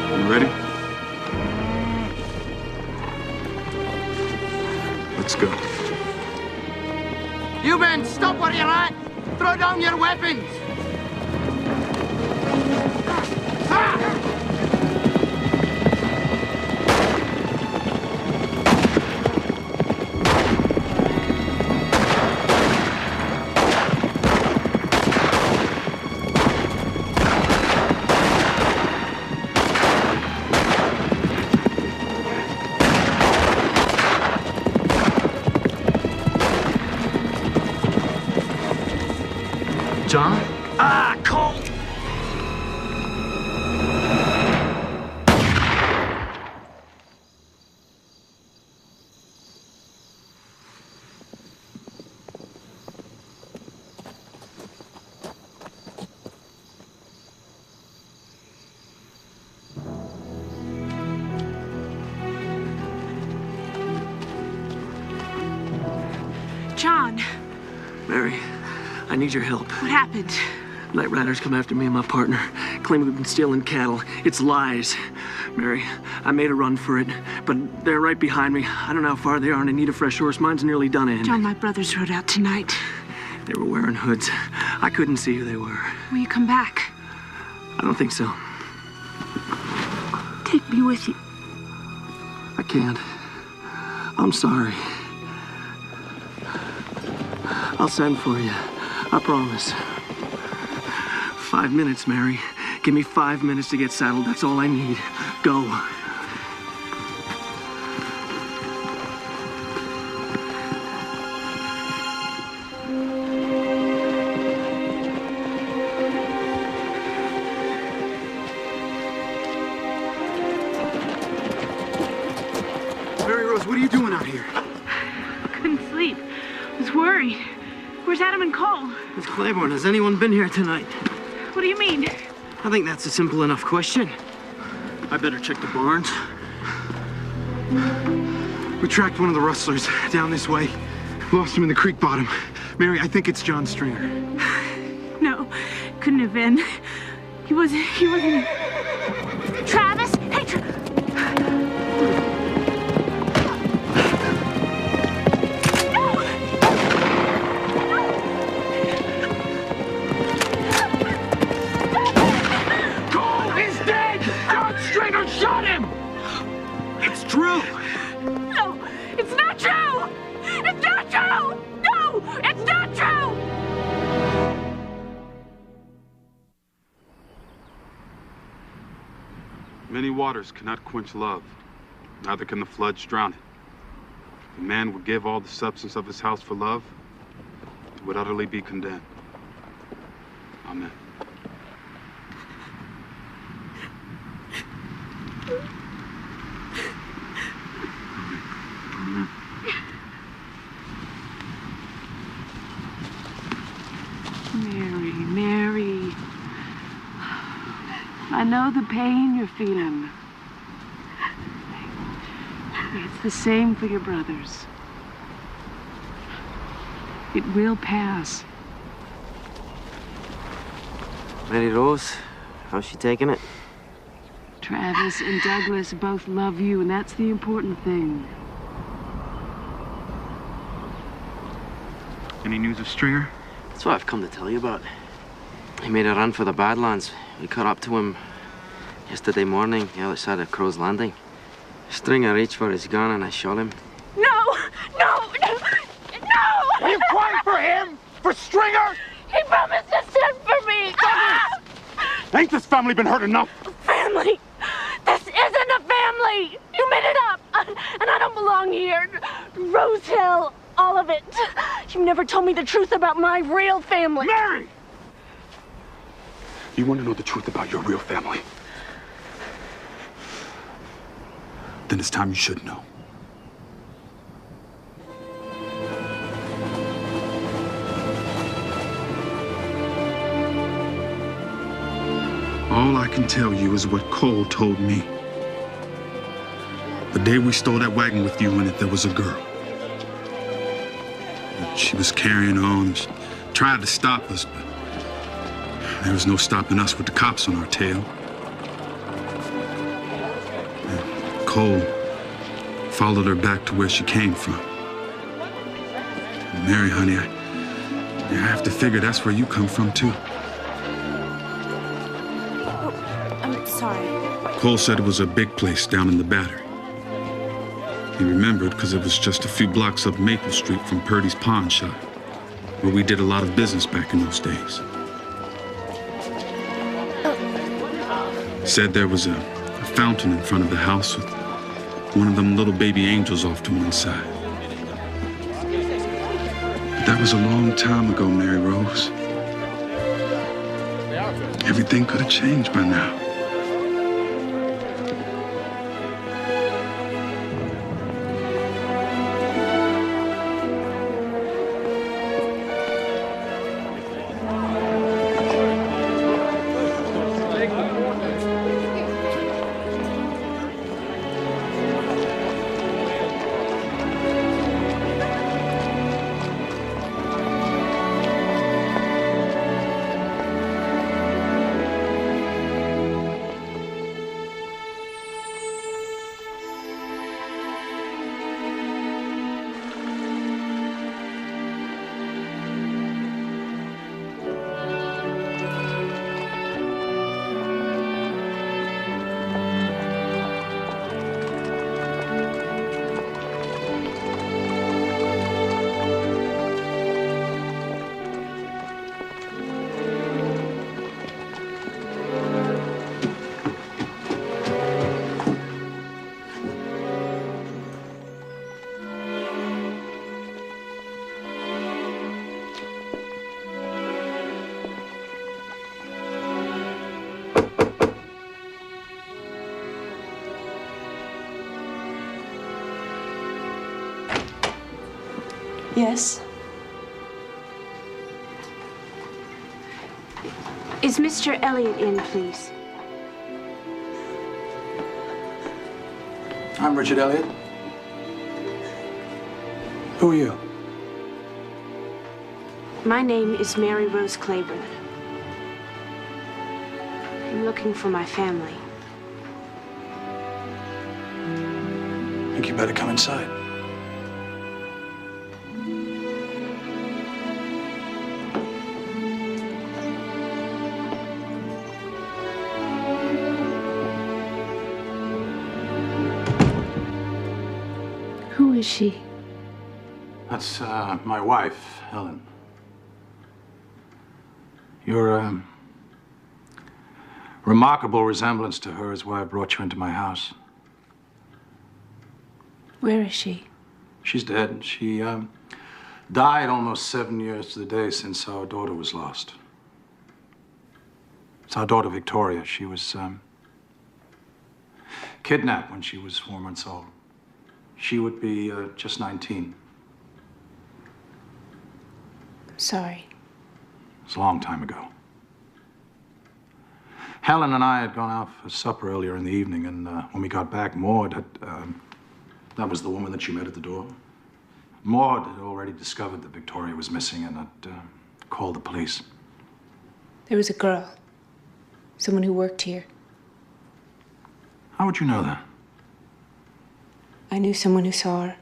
You ready? Let's go. You men, stop where you're at! Throw down your weapons! John? Ah, Cole! John, Mary, I need your help. what happened? Night riders come after me and my partner, claim we've been stealing cattle. It's lies. Mary, I made a run for it, but they're right behind me. I don't know how far they are, and I need a fresh horse. Mine's nearly done in. John, my brothers rode out tonight. They were wearing hoods. I couldn't see who they were. Will you come back? I don't think so. Take me with you. I can't. I'm sorry. I'll send for you. I promise. 5 minutes, Mary. Give me 5 minutes to get saddled. That's all I need. Go. Mary Rose, what are you doing out here? Couldn't sleep. Was worried. Where's Adam and Cole? Miss Claiborne, has anyone been here tonight? What do you mean? I think that's a simple enough question. I better check the barns. We tracked one of the rustlers down this way. Lost him in the creek bottom. Mary, I think it's John Stringer. No, couldn't have been. He wasn't. Travis? Hey, Shot him! It's true! No, it's not true! It's not true! No, it's not true! Many waters cannot quench love, neither can the floods drown it. If a man would give all the substance of his house for love, he would utterly be condemned. Amen. Mary. I know the pain you're feeling. It's the same for your brothers. It will pass. Mary Rose, how's she taking it? Travis and Douglas both love you, and that's the important thing. Any news of Stringer? That's what I've come to tell you about. He made a run for the Badlands. We caught up to him yesterday morning, the other side of Crow's Landing. Stringer reached for his gun and I shot him. No! Are you crying for him? For Stringer? He promised to send for me! Ain't this family been hurt enough? Family! This isn't a family! You made it up! And I don't belong here. Rose Hill, all of it. You never told me the truth about my real family. Mary! You want to know the truth about your real family? Then it's time you should know. All I can tell you is what Cole told me. The day we stole that wagon with you in it, there was a girl. She was carrying on. She tried to stop us, but there was no stopping us with the cops on our tail. And Cole followed her back to where she came from. And Mary, honey, I have to figure that's where you come from, too. I'm sorry. Cole said it was a big place down in the Battery. He remembered because it was just a few blocks up Maple Street from Purdy's pawn shop, where we did a lot of business back in those days. Said there was a fountain in front of the house with one of them little baby angels off to one side. But that was a long time ago, Mary Rose. Everything could have changed by now. Yes? Is Mr. Elliot in, please? I'm Richard Elliot. Who are you? My name is Mary Rose Claiborne. I'm looking for my family. I think you better come inside. Who is she? That's my wife, Helen. Your remarkable resemblance to her is why I brought you into my house. Where is she? She's dead. She died almost 7 years to the day since our daughter was lost. It's our daughter, Victoria. She was kidnapped when she was 4 months old. She would be just 19. Sorry. It was a long time ago. Helen and I had gone out for supper earlier in the evening, and when we got back, Maud had... that was the woman that you met at the door. Maud had already discovered that Victoria was missing and had called the police. There was a girl. Someone who worked here. How would you know that? I knew someone who saw her.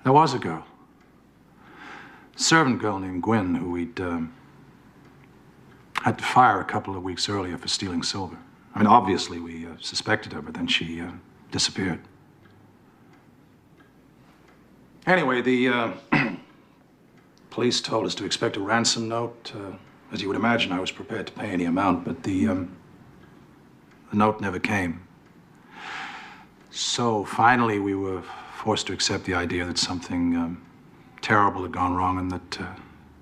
There was a girl. A servant girl named Gwen who we'd had to fire a couple of weeks earlier for stealing silver. I mean, obviously we suspected her, but then she disappeared. Anyway, the police told us to expect a ransom note. As you would imagine, I was prepared to pay any amount, but the note never came. So finally, we were forced to accept the idea that something terrible had gone wrong and that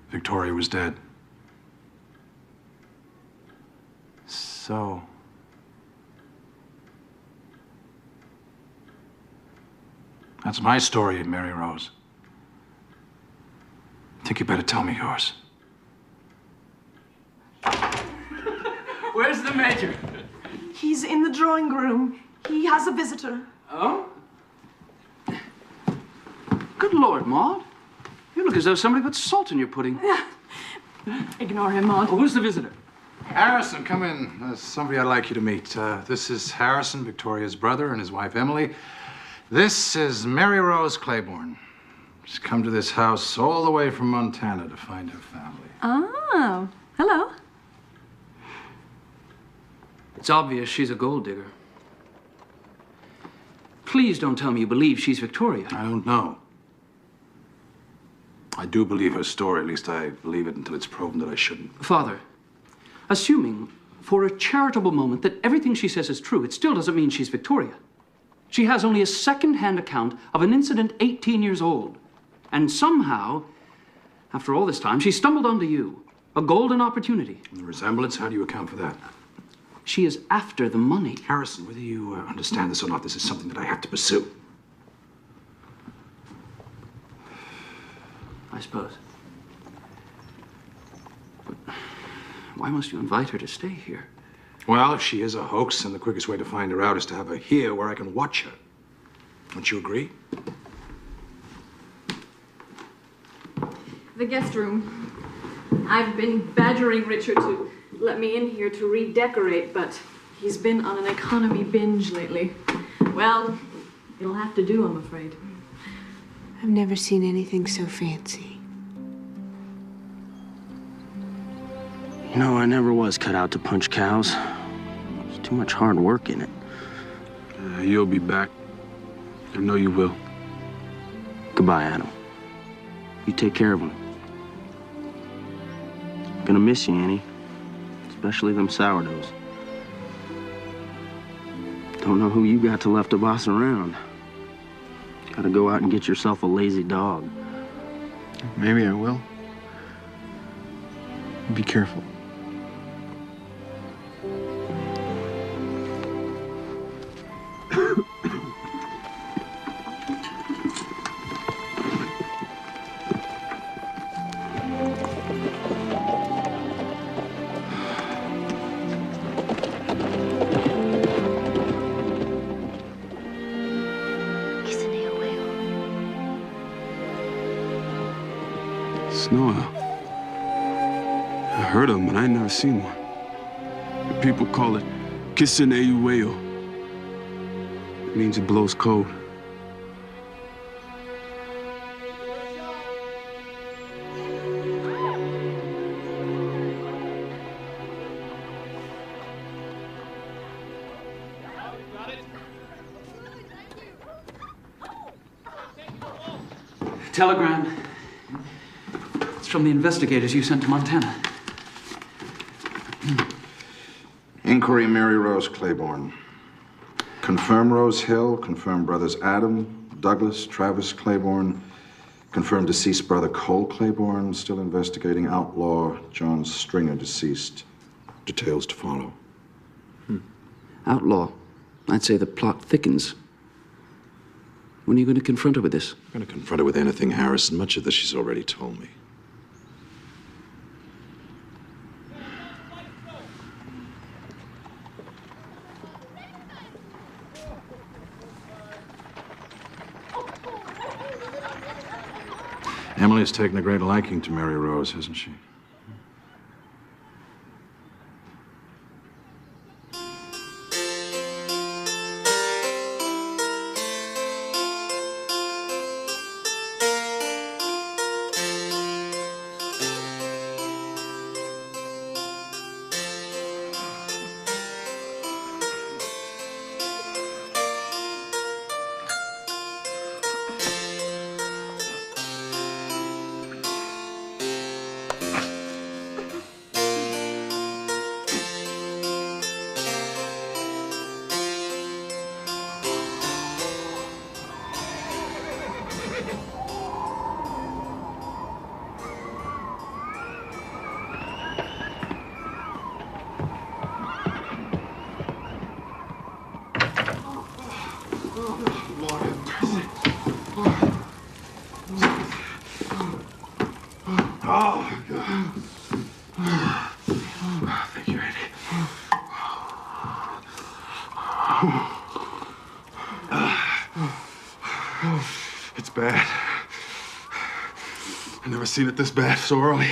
Victoria was dead. So... that's my story, Mary Rose. I think you better tell me yours. Where's the Major? He's in the drawing room. He has a visitor. Oh? Good Lord, Maud. You look as though somebody put salt in your pudding. Ignore him, Maud. Oh, who's the visitor? Harrison, come in. There's somebody I'd like you to meet. This is Harrison, Victoria's brother, and his wife, Emily. This is Mary Rose Claiborne. She's come to this house all the way from Montana to find her family. Oh, hello. It's obvious she's a gold digger. Please don't tell me you believe she's Victoria. I don't know. I do believe her story. At least I believe it until it's proven that I shouldn't. Father, assuming for a charitable moment that everything she says is true, it still doesn't mean she's Victoria. She has only a second-hand account of an incident 18 years old. And somehow, after all this time, she stumbled onto you. A golden opportunity. The resemblance? How do you account for that? She is after the money. Harrison, whether you understand this or not, this is something that I have to pursue. I suppose. But why must you invite her to stay here? Well, if she is a hoax, then the quickest way to find her out is to have her here where I can watch her. Don't you agree? The guest room. I've been badgering Richard to let me in here to redecorate, but he's been on an economy binge lately. Well, it'll have to do, I'm afraid. I've never seen anything so fancy. You know, I never was cut out to punch cows. There's too much hard work in it. You'll be back. I know you will. Goodbye, Adam. You take care of him. Gonna miss you, Annie. Especially them sourdoughs. Don't know who you got to left to boss around. Gotta go out and get yourself a lazy dog. Maybe I will. Be careful. Snow owl. I heard of them, but I ain't never seen one. The people call it Kisineuweo. It means it blows cold. Telegram. It's from the investigators you sent to Montana. Inquiry Mary Rose Claiborne. Confirm Rose Hill. Confirm brothers Adam, Douglas, Travis Claiborne. Confirm deceased brother Cole Claiborne. Still investigating outlaw John Stringer, deceased. Details to follow. Outlaw. I'd say the plot thickens. When are you going to confront her with this? I'm going to confront her with anything, Harrison. Much of this she's already told me. Emily's taken a great liking to Mary Rose, hasn't she? It's bad. I've never seen it this bad so early.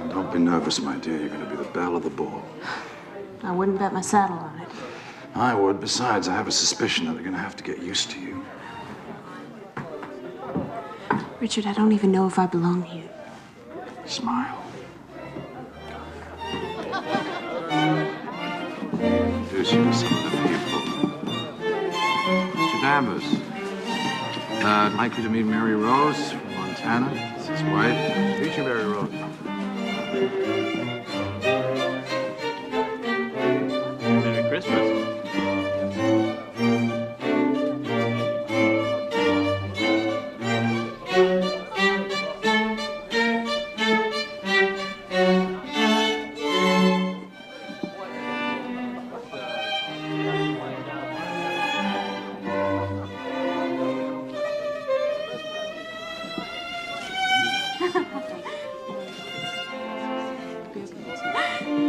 Don't be nervous, my dear. You're going to be the belle of the ball. I wouldn't bet my saddle on it. I would. Besides, I have a suspicion that they're going to have to get used to you. Richard, I don't even know if I belong here. Smile. Introduce you to some of the people. Mr. Danvers. I'd like you to meet Mary Rose from Montana. This is his wife. Meet you, Mary Rose. Merry Christmas.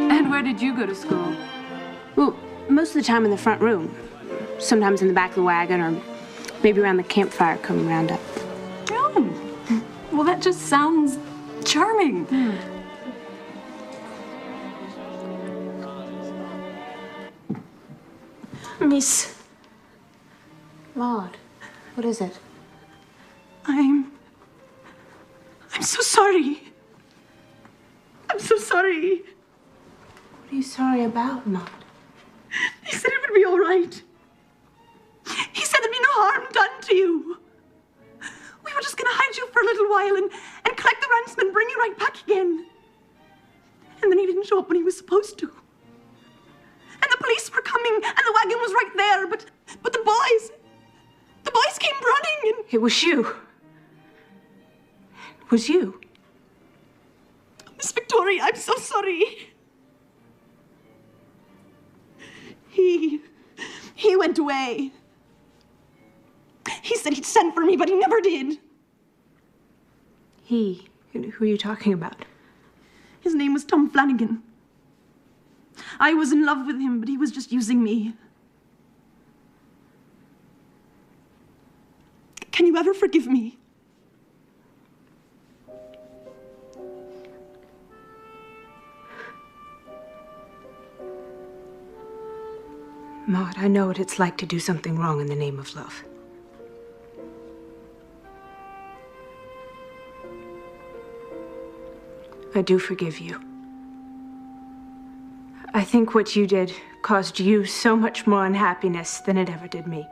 And where did you go to school? Well, most of the time in the front room. Sometimes in the back of the wagon or maybe around the campfire coming round up. Oh, well, that just sounds charming. Miss Maud, what is it? I'm so sorry. I'm so sorry. What are you sorry about, Maud? He said it would be all right. He said there'd be no harm done to you. We were just gonna hide you for a little while and collect the ransom and bring you right back again. And then he didn't show up when he was supposed to. And the police were coming and the wagon was right there, but the boys came running and... It was you. It was you. Miss Victoria, I'm so sorry. He went away. He said he'd send for me, but he never did. He? Who are you talking about? His name was Tom Flanagan. I was in love with him, but he was just using me. Can you ever forgive me? Maud, I know what it's like to do something wrong in the name of love. I do forgive you. I think what you did caused you so much more unhappiness than it ever did me.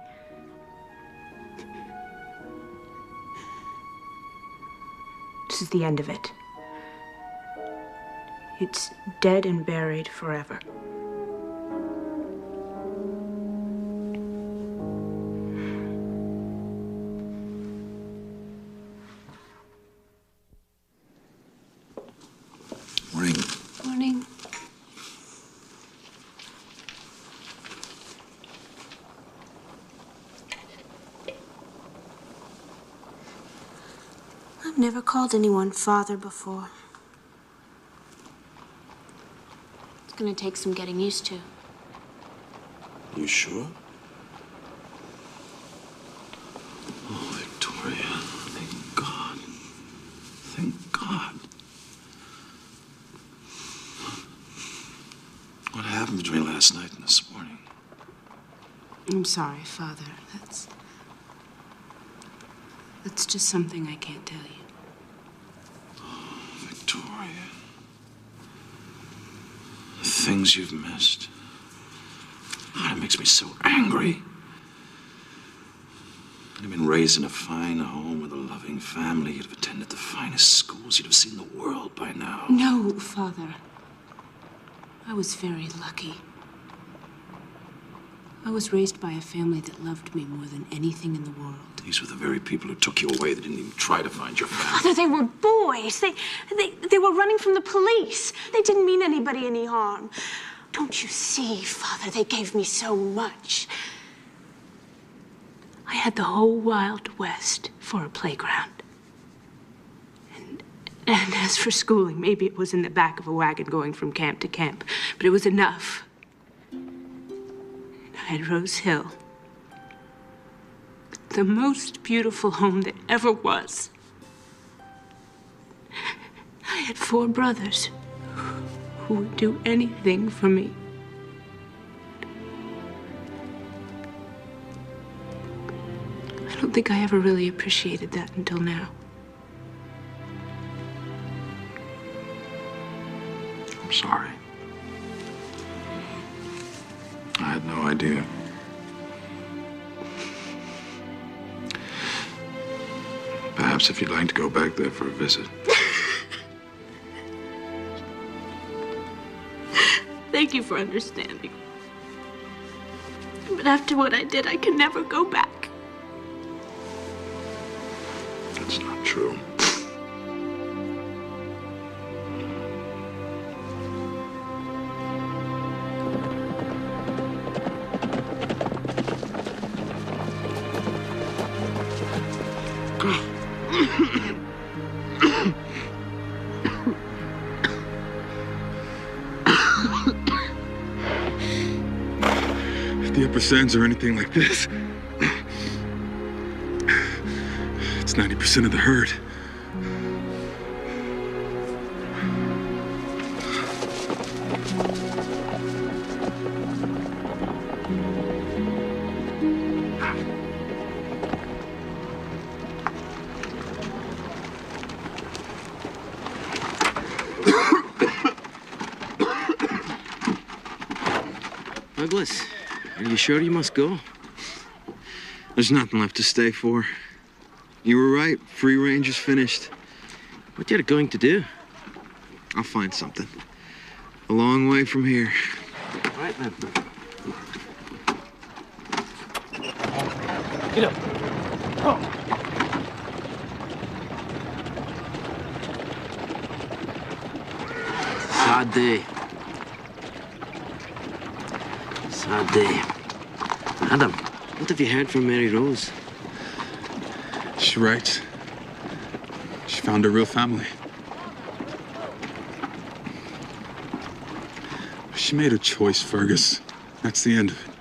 This is the end of it. It's dead and buried forever. Morning. Morning. I've never called anyone father before. It's gonna take some getting used to. You sure? Oh, Victoria, thank God. Thank God. What happened between last night and this morning? I'm sorry, Father. That's just something I can't tell you. Victoria. The things you've missed. Oh, it makes me so angry. You'd have been raised in a fine home with a loving family. You'd have attended the finest schools. You'd have seen the world by now. No, Father. I was very lucky. I was raised by a family that loved me more than anything in the world. These were the very people who took you away. They didn't even try to find your family. Father, they were boys. They were running from the police. They didn't mean anybody any harm. Don't you see, Father? They gave me so much. I had the whole Wild West for a playground. And as for schooling, maybe it was in the back of a wagon going from camp to camp, but it was enough. I had Rose Hill, the most beautiful home that ever was. I had 4 brothers who would do anything for me. I don't think I ever really appreciated that until now. I'm sorry. I had no idea. Perhaps if you'd like to go back there for a visit. Thank you for understanding. But after what I did, I can never go back. That's not true. If the upper sands are anything like this, it's 90% of the herd. Douglas, are you sure you must go? There's nothing left to stay for. You were right. Free range is finished. What you going to do? I'll find something. A long way from here. All right, then. Get up. Oh. Sad day. Sad day. Adam, what have you heard from Mary Rose? She writes. She found a real family. She made her choice, Fergus. That's the end of it.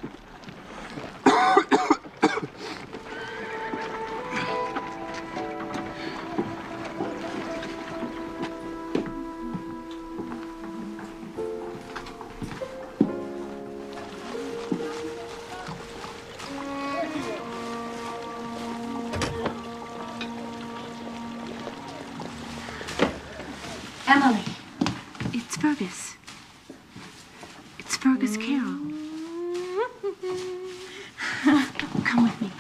Emily, it's Fergus. It's Fergus Carroll. Come with me.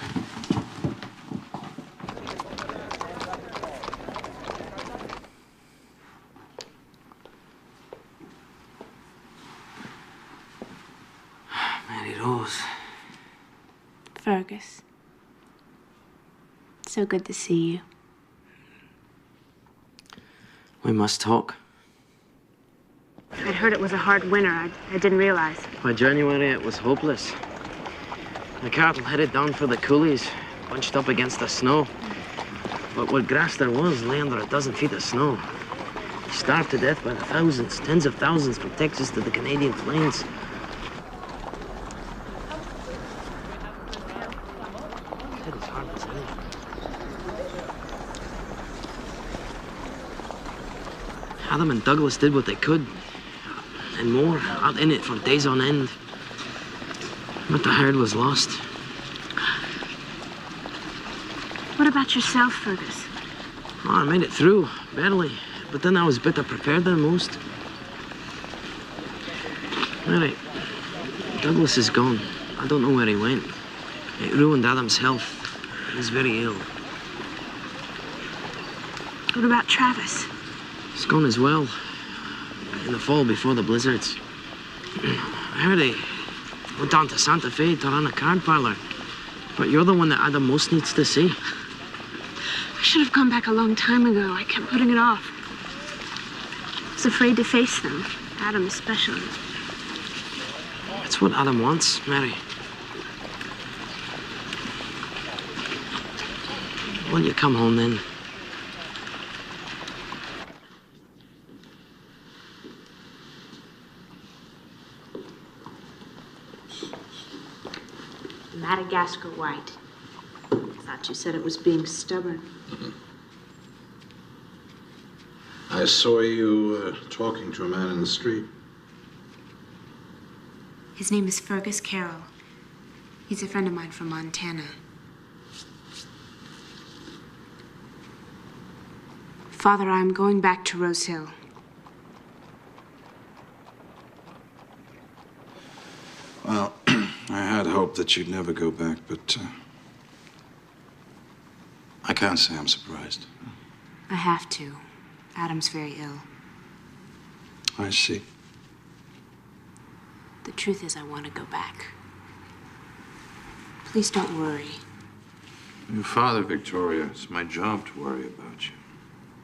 Mary Rose. Fergus. So good to see you. We must talk. I'd heard it was a hard winter. I didn't realize. By January, it was hopeless. The cattle headed down for the coulees, bunched up against the snow. But what grass there was lay under a dozen feet of snow. Starved to death by the thousands, tens of thousands from Texas to the Canadian plains. It was hard as anything. Adam and Douglas did what they could, and more, out in it for days on end. But the herd was lost. What about yourself, Fergus? Oh, I made it through, barely. But then I was better prepared than most. Mary, Douglas is gone. I don't know where he went. It ruined Adam's health. He's very ill. What about Travis? He's gone as well. In the fall before the blizzards. I heard he went down to Santa Fe to run a card parlor. But you're the one that Adam most needs to see. I should have come back a long time ago. I kept putting it off. I was afraid to face them. Adam especially. That's what Adam wants, Mary. Will you come home then? Madagascar white. I thought you said it was being stubborn. I saw you talking to a man in the street. His name is Fergus Carroll. He's a friend of mine from Montana. Father, I'm going back to Rose Hill. Well, I had hoped that you'd never go back, but I can't say I'm surprised. I have to. Adam's very ill. I see. The truth is, I want to go back. Please don't worry. Your father, Victoria. It's my job to worry about you.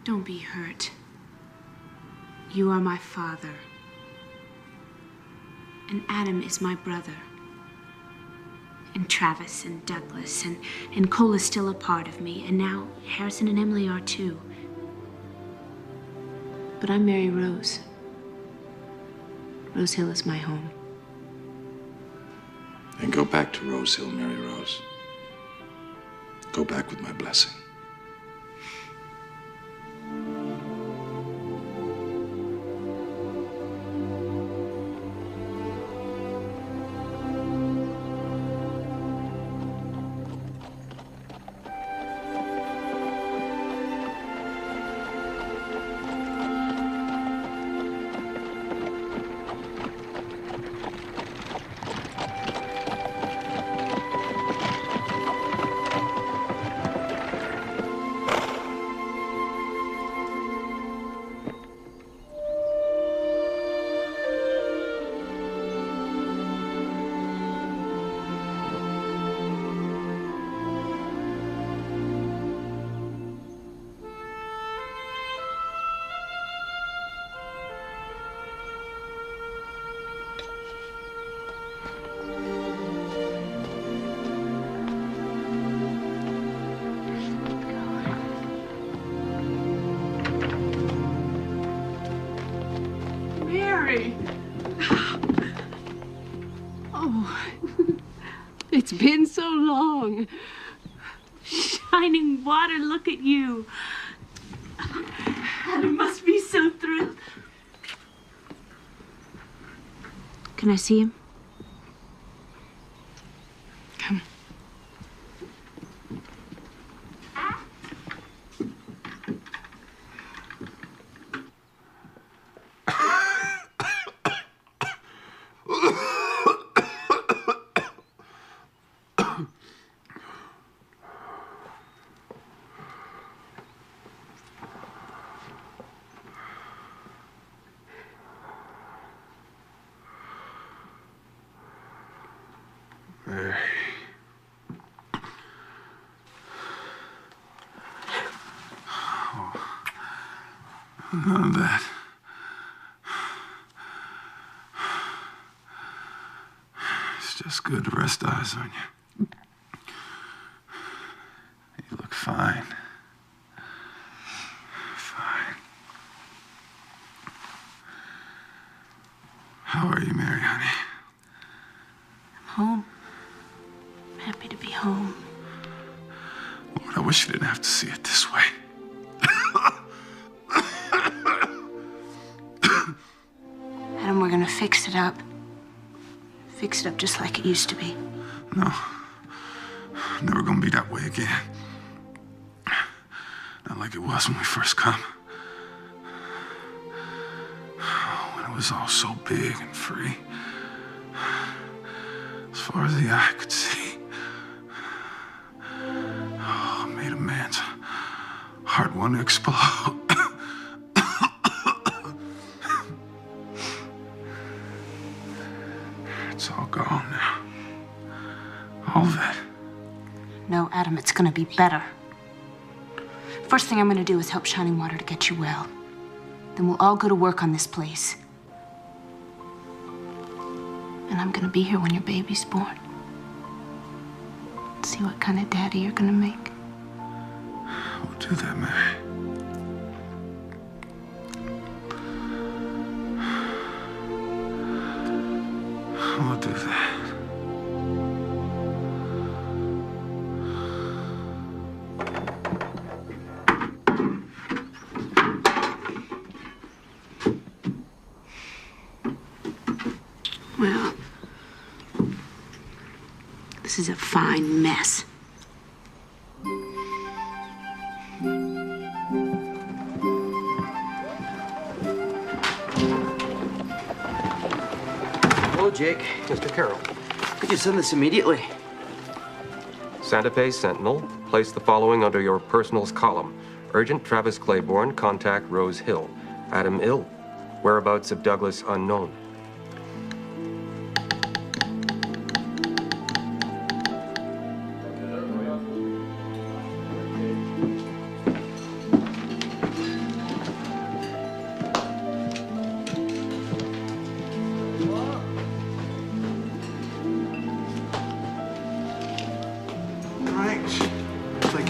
Don't be hurt. You are my father. And Adam is my brother. And Travis and Douglas and Cole is still a part of me. And now Harrison and Emily are too. But I'm Mary Rose. Rose Hill is my home. And go back to Rose Hill, Mary Rose. Go back with my blessing. Mary! Oh, it's been so long. Shining water, look at you. Adam must be so thrilled. Can I see him? Come. Mary. Oh, none of that. It's just good to rest eyes on you. You look fine. Fine. How are you, Mary, honey? I'm home. I'm happy to be home. Lord, I wish you didn't have to see it this way. Adam, we're gonna fix it up. Fix it up just like it used to be. No. Never gonna be that way again. Not like it was when we first come. When it was all so big and free. As far as the eye could see. Oh, it made a man's heart want to explode. It's all gone now. All of it. No, Adam, it's gonna be better. First thing I'm gonna do is help Shining Water to get you well. Then we'll all go to work on this place. And I'm gonna be here when your baby's born. See what kind of daddy you're gonna make. We'll do that, Mary. We'll do that. Well, this is a fine mess. Hello, Jake. Mr. Carroll. Could you send this immediately? Santa Fe Sentinel, place the following under your personals column. Urgent Travis Claiborne, contact Rose Hill. Adam ill. Whereabouts of Douglas unknown.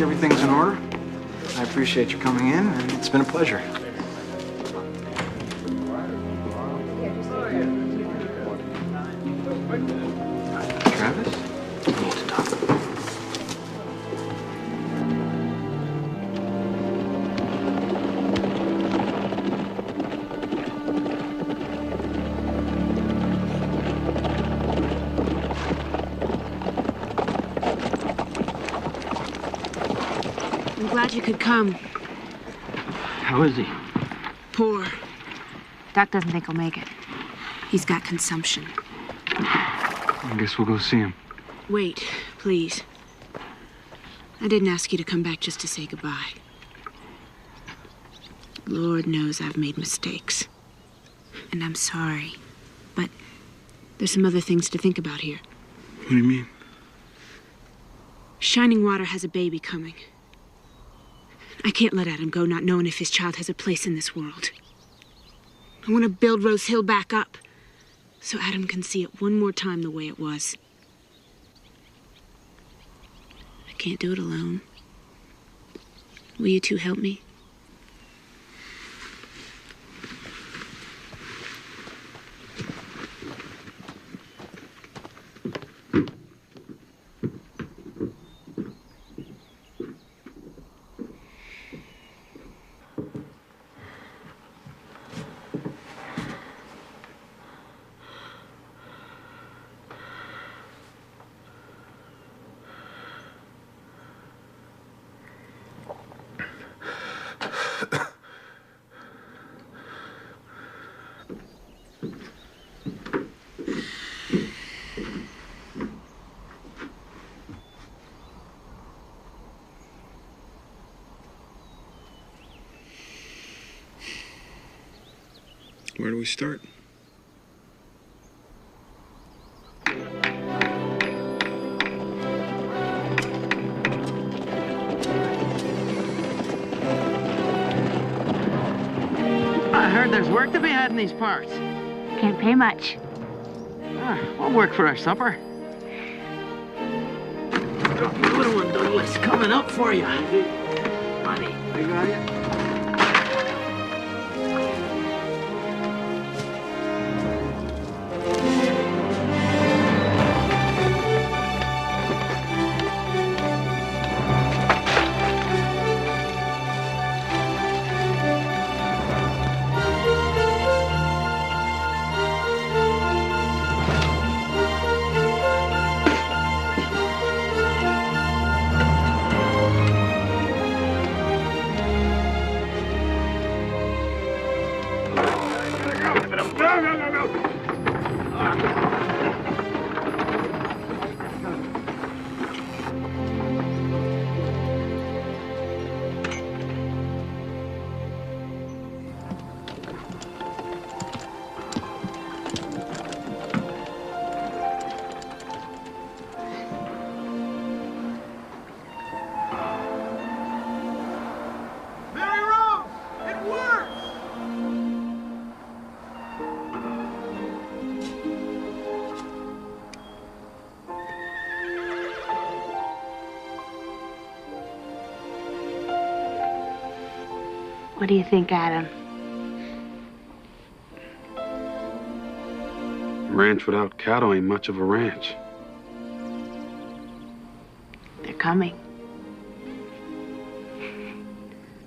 Everything's in order. I appreciate you coming in, and it's been a pleasure. Travis? We need to talk. I'm glad you could come. How is he? Poor. Doc doesn't think he'll make it. He's got consumption. I guess we'll go see him. Wait, please. I didn't ask you to come back just to say goodbye. Lord knows I've made mistakes. And I'm sorry. But there's some other things to think about here. What do you mean? Shining Water has a baby coming. I can't let Adam go not knowing if his child has a place in this world. I want to build Rose Hill back up so Adam can see it one more time the way it was. I can't do it alone. Will you two help me? Where do we start? I heard there's work to be had in these parts. Can't pay much. We'll work for our supper. Got my little one, Douglas, coming up for you. Money. I got you. What do you think, Adam? A ranch without cattle ain't much of a ranch. They're coming.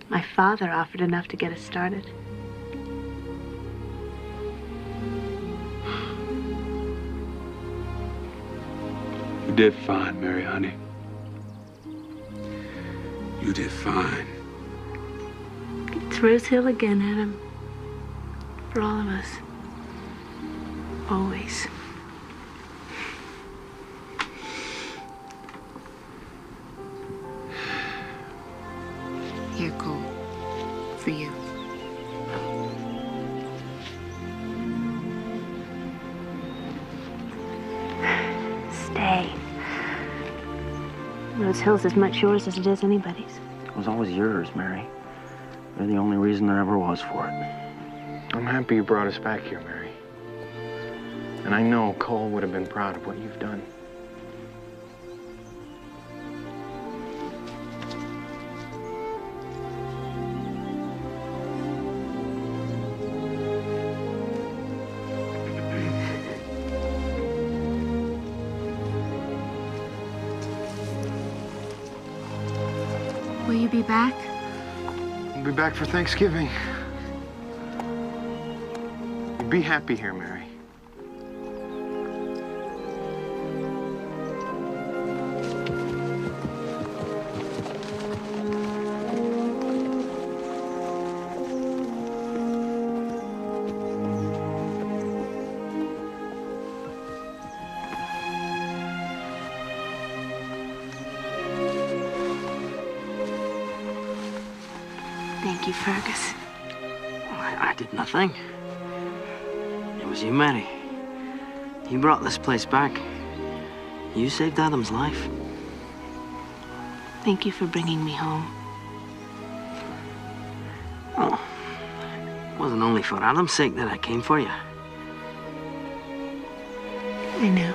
My father offered enough to get us started. You did fine, Mary, honey. You did fine. It's Rose Hill again, Adam. For all of us. Always. Here, Cole. For you. Stay. Rose Hill's as much yours as it is anybody's. It was always yours, Mary. You're the only reason there ever was for it. I'm happy you brought us back here, Mary. And I know Cole would have been proud of what you've done. Will you be back? We'll be back for Thanksgiving. Be happy here, Mary. Thank you, Fergus. I did nothing. It was you, Mary. You brought this place back. You saved Adam's life. Thank you for bringing me home. Oh, it wasn't only for Adam's sake that I came for you. I know.